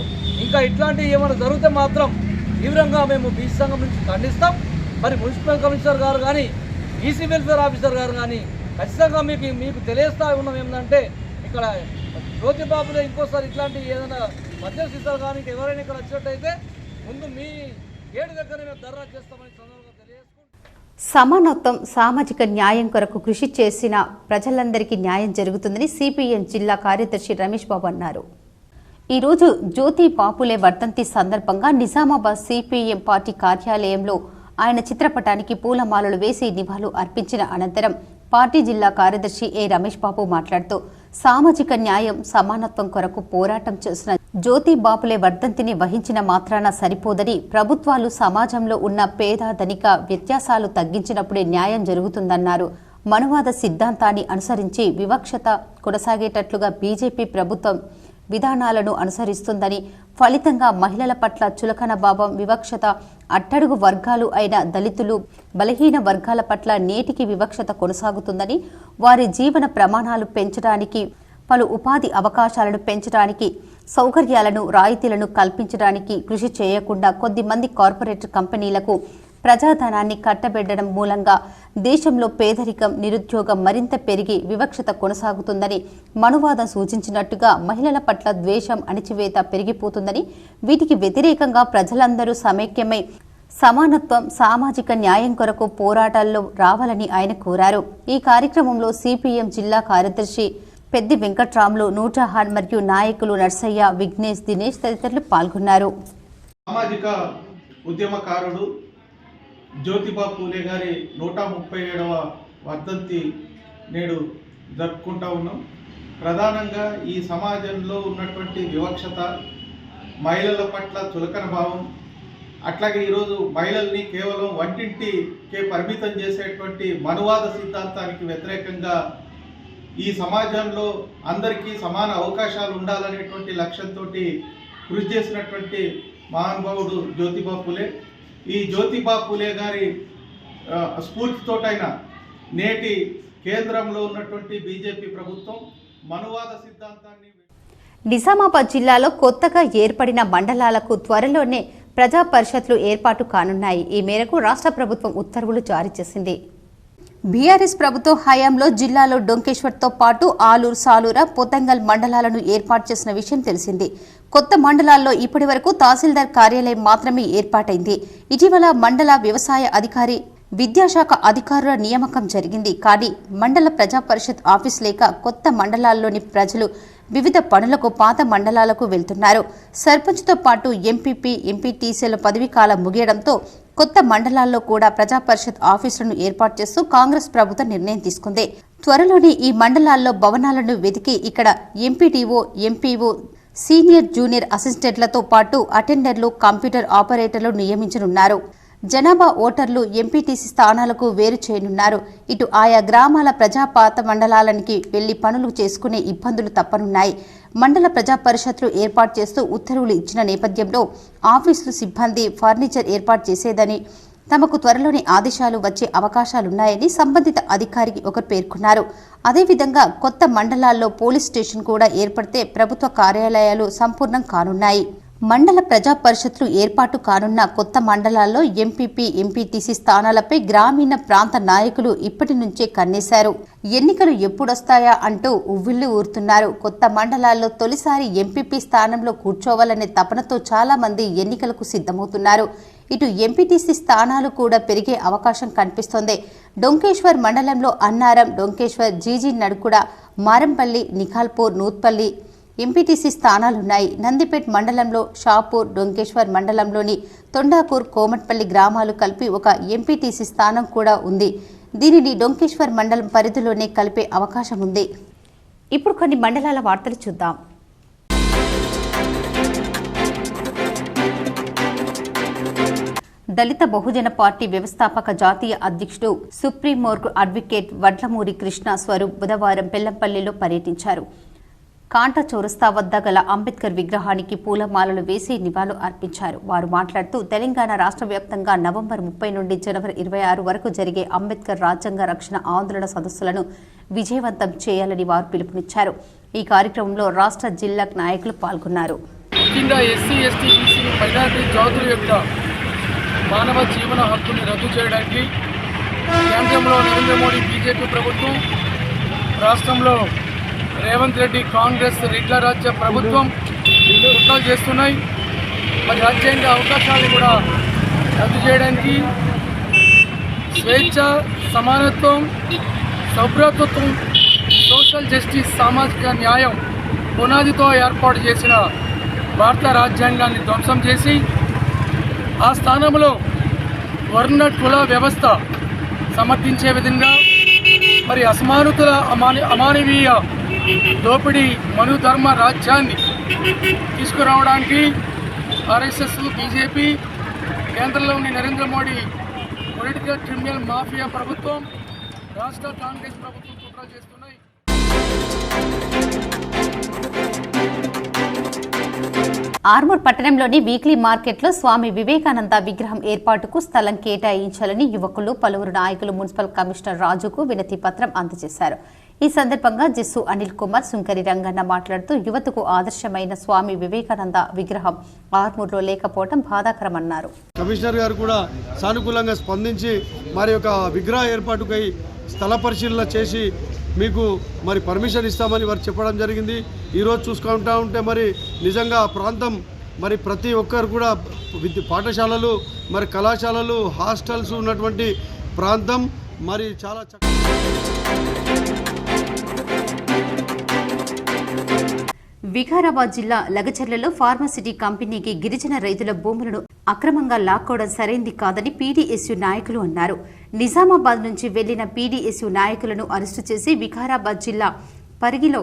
ఇంకా ఇట్లాంటివి ఏమైనా జరిగితే మాత్రం తీవ్రంగా మేము బీసీ సంఘం నుంచి ఖండిస్తాం. మరి మున్సిపల్ కమిషనర్ గారు కానీ ఈసీ వెల్ఫేర్ ఆఫీసర్ గారు కానీ ఖచ్చితంగా మీకు తెలియజేస్తా ఉన్నాం ఏంటంటే ఇక్కడ జ్యోతి బాపులే ఇంకోసారి ఇట్లాంటి ఏదైనా మద్యం సీసాలు కానీ ఎవరైనా ఇక్కడ వచ్చినట్టయితే ముందు మీ గేటు దగ్గర మేము ధర్నా చేస్తామని సందర్భంగా తెలియజేసుకుంటాం. సమానత్వం, సామాజిక న్యాయం కొరకు కృషి చేసిన ప్రజలందరికీ న్యాయం జరుగుతుందని సిపిఎం జిల్లా కార్యదర్శి రమేష్ బాబు అన్నారు. ఈరోజు జ్యోతి బాపులే వర్ధంతి సందర్భంగా నిజామాబాద్ సిపిఎం పార్టీ కార్యాలయంలో ఆయన చిత్రపటానికి పూలమాలలు వేసి నివాళులు అర్పించిన అనంతరం పార్టీ జిల్లా కార్యదర్శి ఏ రమేష్ బాబు మాట్లాడుతూ సామాజిక న్యాయం, సమానత్వం కొరకు పోరాటం చేసిన జ్యోతి బాపులే వర్ధంతిని వహించిన మాత్రాన సరిపోదని, ప్రభుత్వాలు సమాజంలో ఉన్న పేద ధనిక వ్యత్యాసాలు తగ్గించినప్పుడే న్యాయం జరుగుతుందన్నారు. మనువాద సిద్ధాంతాన్ని అనుసరించి వివక్షత కొనసాగేటట్లుగా బీజేపీ ప్రభుత్వం విధానాలను అనుసరిస్తుందని, ఫలితంగా మహిళల పట్ల చులకన భావం, వివక్షత, అట్టడుగు వర్గాలు అయిన దళితులు, బలహీన వర్గాల పట్ల నేటికి వివక్షత కొనసాగుతుందని, వారి జీవన ప్రమాణాలు పెంచడానికి, పలు ఉపాధి అవకాశాలను పెంచడానికి, సౌకర్యాలను, రాయితీలను కల్పించడానికి కృషి చేయకుండా కొద్దిమంది కార్పొరేట్ కంపెనీలకు ప్రజాధనాన్ని కట్టబెట్టడం మూలంగా దేశంలో పేదరికం, నిరుద్యోగం మరింత పెరిగి వివక్షత కొనసాగుతుందని, మనువాదం సూచించినట్టుగా మహిళల పట్ల ద్వేషం, అణిచివేత పెరిగిపోతుందని, వీటికి వ్యతిరేకంగా ప్రజలందరూ సమైక్యమై సమానత్వం, సామాజిక న్యాయం కొరకు పోరాటాల్లో రావాలని ఆయన కోరారు. ఈ కార్యక్రమంలో సిపిఎం జిల్లా కార్యదర్శి పెద్ది వెంకట్రాములు, నూర్జహాన్ మరియు నాయకులు నర్సయ్య, విఘ్నేష్, దినేష్ తదితరులు పాల్గొన్నారు. సామాజిక ఉద్యమకారుడు జ్యోతిబా పూలే గారి 137వ వర్ధంతి నేడు జరుపుకుంటూ ఉన్నాం. ప్రధానంగా ఈ సమాజంలో ఉన్నటువంటి వివక్షత, మహిళల పట్ల చులకన భావం, అట్లాగే ఈరోజు మహిళల్ని కేవలం వంటింటికే పరిమితం చేసేటువంటి మనువాద సిద్ధాంతానికి వ్యతిరేకంగా ఈ సమాజంలో అందరికీ సమాన అవకాశాలు ఉండాలనేటువంటి లక్ష్యంతో కృషి చేసినటువంటి మహానుభావుడు జ్యోతిబా పూలే. ఈ జ్యోతిబా పూలే గారి స్ఫూర్తితోటైన నేటి కేంద్రంలో ఉన్నటువంటి బీజేపీ ప్రభుత్వం మనువాద సిద్ధాంతాన్ని. నిజామాబాద్ జిల్లాలో కొత్తగా ఏర్పడిన మండలాలకు త్వరలోనే ప్రజా పరిషత్లు ఏర్పాటు కానున్నాయి. ఈ మేరకు రాష్ట్ర ప్రభుత్వం ఉత్తర్వులు జారీ చేసింది. బీఆర్ఎస్ ప్రభుత్వం హయాంలో జిల్లాలో డొంకేశ్వర్తో పాటు ఆలూరు, సాలూర, పొతంగల్ మండలాలను ఏర్పాటు చేసిన విషయం తెలిసింది. కొత్త మండలాల్లో ఇప్పటి వరకు తహసీల్దార్ కార్యాలయం మాత్రమే ఏర్పాటైంది. ఇటీవల మండల వ్యవసాయ అధికారి, విద్యాశాఖ అధికారుల నియామకం జరిగింది. కానీ మండల ప్రజా పరిషత్ ఆఫీస్ లేక కొత్త మండలాల్లోని ప్రజలు వివిధ పనులకు పాత మండలాలకు వెళ్తున్నారు. సర్పంచ్తో పాటు ఎంపీపీ, ఎంపీటీసీల పదవీకాలం ముగియడంతో కొత్త మండలాల్లో కూడా ప్రజా పరిషత్ ఆఫీసులను ఏర్పాటు చేస్తూ కాంగ్రెస్ ప్రభుత్వం నిర్ణయం తీసుకుంది. త్వరలోనే ఈ మండలాల్లో భవనాలను వెతికి ఇక్కడ ఎంపీడీఓ, ఎంపీఓ, సీనియర్ జూనియర్ అసిస్టెంట్లతో పాటు అటెండర్లు, కంప్యూటర్ ఆపరేటర్లు నియమించనున్నారు. జనాభా ఓటర్లు ఎంపీటీసీ స్థానాలకు వేరు చేయనున్నారు. ఇటు ఆయా గ్రామాల ప్రజాపాత మండలాలనికి వెళ్లి పనులు చేసుకునే ఇబ్బందులు తప్పనున్నాయి. మండల ప్రజా పరిషత్లు ఏర్పాటు చేస్తూ ఉత్తర్వులు ఇచ్చిన నేపథ్యంలో ఆఫీసులు సిబ్బంది ఫర్నిచర్ ఏర్పాటు చేసేదని, తమకు త్వరలోనే ఆదేశాలు వచ్చే అవకాశాలున్నాయని సంబంధిత అధికారికి ఒకరు పేర్కొన్నారు. అదేవిధంగా కొత్త మండలాల్లో పోలీస్ స్టేషన్ కూడా ఏర్పడితే ప్రభుత్వ కార్యాలయాలు సంపూర్ణం కానున్నాయి. మండల ప్రజా పరిషత్లు ఏర్పాటు కానున్న కొత్త మండలాల్లో ఎంపీపీ, ఎంపీటీసీ స్థానాలపై గ్రామీణ ప్రాంత నాయకులు ఇప్పటి నుంచే కన్నేశారు. ఎన్నికలు ఎప్పుడొస్తాయా అంటూ ఉవ్విళ్లు ఊరుతున్నారు. కొత్త మండలాల్లో తొలిసారి ఎంపీపీ స్థానంలో కూర్చోవాలనే తపనతో చాలా మంది ఎన్నికలకు సిద్ధమవుతున్నారు. ఇటు ఎంపీటీసీ స్థానాలు కూడా పెరిగే అవకాశం కనిపిస్తోంది. డొంకేశ్వర్ మండలంలో అన్నారం, డొంకేశ్వర్, జీజీ నడుకుడ, మారంపల్లి, నిఖాల్పూర్, నూత్పల్లి ఎంపీటీసీ స్థానాలున్నాయి. నందిపేట్ మండలంలో షాపూర్, డొంకేశ్వర్ మండలంలోని తొండాకూర్, కోమట్పల్లి గ్రామాలు కలిపి ఒక ఎంపీటీసీ స్థానం కూడా ఉంది. దీనిని డొంకేశ్వర్ మండలం పరిధిలోనే కలిపే అవకాశం ఉంది. ఇప్పుడు కొన్ని మండలాల వార్తలు చూద్దాం. దళిత బహుజన పార్టీ వ్యవస్థాపక జాతీయ అధ్యక్షుడు సుప్రీంకోర్టు అడ్వకేట్ వడ్లమూరి కృష్ణ స్వరూప్ బుధవారం బెల్లంపల్లిలో పర్యటించారు. కాంటా చౌరస్తా వద్ద గల అంబేద్కర్ విగ్రహానికి పూలమాలలు వేసి నివాళులు అర్పించారు. వారు మాట్లాడుతూ తెలంగాణ రాష్ట్ర వ్యాప్తంగా నవంబర్ 30 నుండి జనవరి 26 వరకు జరిగే అంబేద్కర్ రాజ్యాంగ రక్షణ ఆందోళన సదస్సులను విజయవంతం చేయాలని వారు పిలుపునిచ్చారు. ఈ కార్యక్రమంలో రాష్ట్ర జిల్లా నాయకులు పాల్గొన్నారు. ముఖ్యంగా ఎస్సీ, ఎస్టీ, బీసీ, మైనారిటీ జాతుల యొక్క మానవ జీవన హక్కుని రద్దు చేయడానికి కేంద్రంలో నరేంద్ర మోడీ బీజేపీ ప్రభుత్వం, రాష్ట్రంలో రేవంత్ రెడ్డి కాంగ్రెస్ రెడ్ల రాజ్య ప్రభుత్వం కుట్రలు చేస్తున్నాయి. మరి రాజ్యాంగ అవకాశాలు కూడా రద్దు చేయడానికి స్వేచ్ఛ, సమానత్వం, సౌభ్రాతృత్వం, సోషల్ జస్టిస్, సామాజిక న్యాయం పునాదితో ఏర్పాటు చేసిన భారత రాజ్యాంగాన్ని ధ్వంసం చేసి ఆ స్థానంలో వర్ణ కుల వ్యవస్థ సమర్థించే విధంగా మరి అసమానతల అమానవీయ దోపిడీ మనుధర్మ రాజ్యాన్ని తీసుకురావడానికి ఆర్ఎస్ఎస్, బీజేపీ, కేంద్రంలోని Narendra Modi political criminal mafia ప్రభుత్వం, రాష్ట్ర కాంగ్రెస్ ప్రభుత్వం కుట్రలు చేస్తున్నాయి. ఆర్మూర్ పట్టణంలోని వీక్లీ మార్కెట్లో స్వామి వివేకానంద విగ్రహం ఏర్పాటుకు స్థలం కేటాయించాలని యువకులు, పలువురు నాయకులు మున్సిపల్ కమిషనర్ రాజుకు వినతి పత్రం అందజేశారు. ఈ సందర్భంగా జిస్సు అనిల్ కుమార్, సుంకరి రంగన్న మాట్లాడుతూ యువతకు ఆదర్శమైన స్వామి వివేకానంద విగ్రహం ఆర్మూర్లో లేకపోవడం బాధాకరమన్నారు. కమిషనర్ గారు కూడా సానుకూలంగా స్పందించి మరి యొక్క విగ్రహ ఏర్పాటుకై స్థల పరిశీలన చేసి మీకు మరి పర్మిషన్ ఇస్తామని వారు చెప్పడం జరిగింది. ఈరోజు చూసుకుంటా ఉంటే మరి నిజంగా ఆ ప్రాంతం మరి ప్రతి ఒక్కరు కూడా పాఠశాలలు, మరి కళాశాలలు, హాస్టల్స్ ఉన్నటువంటి ప్రాంతం మరి చాలా వికారాబాద్ జిల్లా లగచర్లలో ఫార్మాసిటీ కంపెనీకి గిరిజన రైతుల భూములను అక్రమంగా లాక్కోవడం సరైంది కాదని పీడీఎస్యూ నాయకులు అన్నారు. నిజామాబాద్ నుంచి వెళ్లిన పీడీఎస్యూ నాయకులను అరెస్టు చేసి వికారాబాద్ జిల్లా పరిగిలో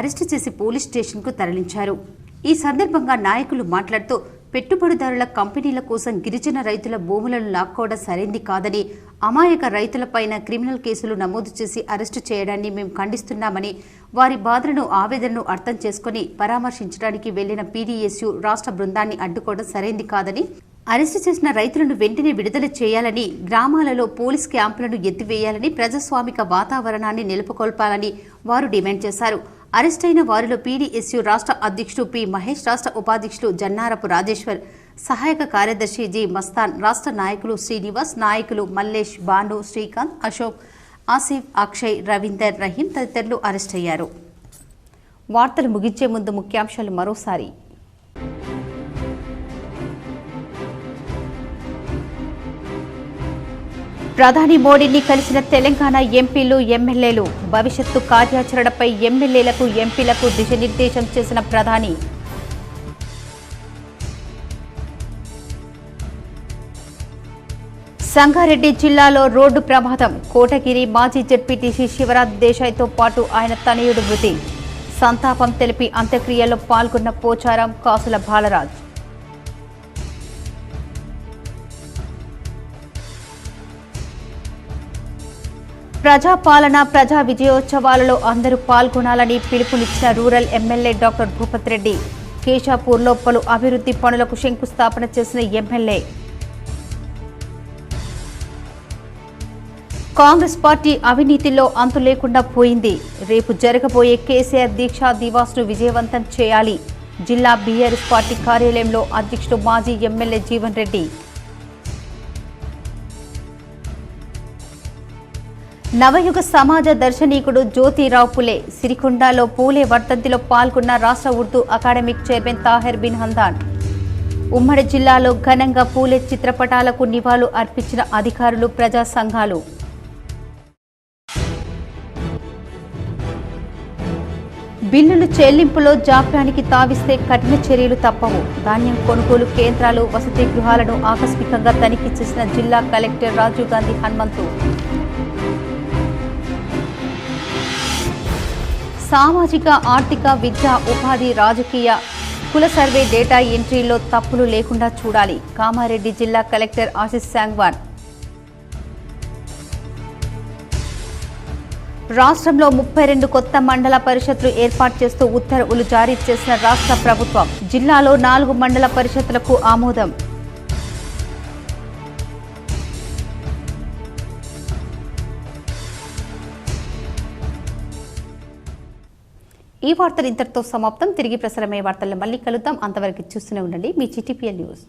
అరెస్టు చేసి పోలీస్ స్టేషన్కు తరలించారు. ఈ సందర్భంగా నాయకులు మాట్లాడుతూ పెట్టుబడిదారుల కంపెనీల కోసం గిరిజన రైతుల భూములను లాక్కోవడం సరైంది కాదని, అమాయక రైతులపైన క్రిమినల్ కేసులు నమోదు చేసి అరెస్టు చేయడాన్ని మేము ఖండిస్తున్నామని, వారి బాధలను, ఆవేదనను అర్థం చేసుకుని పరామర్శించడానికి వెళ్లిన పీడీఎస్యూ రాష్ట్ర బృందాన్ని అడ్డుకోవడం సరైంది కాదని, అరెస్టు చేసిన రైతులను వెంటనే విడుదల చేయాలని, గ్రామాలలో పోలీస్ క్యాంపులను ఎత్తివేయాలని, ప్రజాస్వామిక వాతావరణాన్ని నెలకొల్పాలని వారు డిమాండ్ చేశారు. అరెస్ట్ అయిన వారిలో పీడీఎస్యూ రాష్ట్ర అధ్యక్షుడు పి మహేష్, రాష్ట్ర ఉపాధ్యక్షులు జన్నారపు రాజేశ్వర్, సహాయక కార్యదర్శి జి మస్తాన్, రాష్ట్ర నాయకులు శ్రీనివాస్, నాయకులు మల్లేష్, బాను, శ్రీకాంత్, అశోక్, ఆసిఫ్, అక్షయ్, రవీందర్, రహీం తదితరులు అరెస్ట్ అయ్యారు. వార్తలు ముగించే ముందు ముఖ్యాంశాలు మరోసారి. ప్రధాని మోడీని కలిసిన తెలంగాణ ఎంపీలు, ఎమ్మెల్యేలు. భవిష్యత్తు కార్యాచరణపై ఎమ్మెల్యేలకు, ఎంపీలకు దిశానిర్దేశం చేసిన ప్రధాని. సంగారెడ్డి జిల్లాలో రోడ్డు ప్రమాదం. కోటగిరి మాజీ జెడ్పీటీసీ శివరాజ్ దేశాయ్తో పాటు ఆయన తనయుడు మృతి. సంతాపం తెలిపి అంత్యక్రియల్లో పాల్గొన్న పోచారం, కాసుల బాలరాజ్. ప్రజాపాలన ప్రజా విజయోత్సవాలలో అందరూ పాల్గొనాలని పిలుపునిచ్చిన rural MLA doctor Bhupath Reddy. కేశాపూర్లో పలు అభివృద్ధి పనులకు శంకుస్థాపన చేసిన ఎమ్మెల్యే. కాంగ్రెస్ పార్టీ అవినీతిలో అంతు లేకుండా పోయింది. రేపు జరగబోయే కేసీఆర్ దీక్షా దివాస్ను విజయవంతం చేయాలి. జిల్లా బీఆర్ఎస్ పార్టీ కార్యాలయంలో అధ్యక్షుడు మాజీ ఎమ్మెల్యే జీవన్ రెడ్డి. నవయుగ సమాజ దర్శనీకుడు జ్యోతిరావు పులే సిరికొండలో పూలే వర్ధంతిలో పాల్గొన్న రాష్ట్ర ఉర్దూ అకాడమిక్ చైర్మన్ తాహిర్ బిన్ హందాన్. ఉమ్మడి జిల్లాలో ఘనంగా పూలే చిత్రపటాలకు నివాళులు అర్పించిన అధికారులు, ప్రజా సంఘాలు. బిల్లులు చెల్లింపులో జాప్యానికి తావిస్తే కఠిన చర్యలు తప్పవు. ధాన్యం కొనుగోలు కేంద్రాలు, వసతి గృహాలను ఆకస్మికంగా తనిఖీ చేసిన జిల్లా కలెక్టర్ రాజీవ్ గాంధీ హనుమంతు. సామాజిక, ఆర్థిక, విద్య, ఉపాధి, రాజకీయ, కుల సర్వే డేటా ఎంట్రీలో తప్పులు లేకుండా చూడాలి. కామారెడ్డి జిల్లా కలెక్టర్ ఆశిష్ సాంగ్వాన్. రాష్ట్రంలో 32 కొత్త మండల పరిషత్లు ఏర్పాటు చేస్తూ ఉత్తర్వులు జారీ చేసిన రాష్ట్ర ప్రభుత్వం. జిల్లాలో 4 మండల పరిషత్లకు ఆమోదం. ఈ వార్తలు ఇంతటితో సమాప్తం. తిరిగి ప్రసారమయ్యే వార్తల్లో మళ్ళీ కలుద్దాం. అంతవరకు చూస్తూనే ఉండండి మీ GTPL న్యూస్.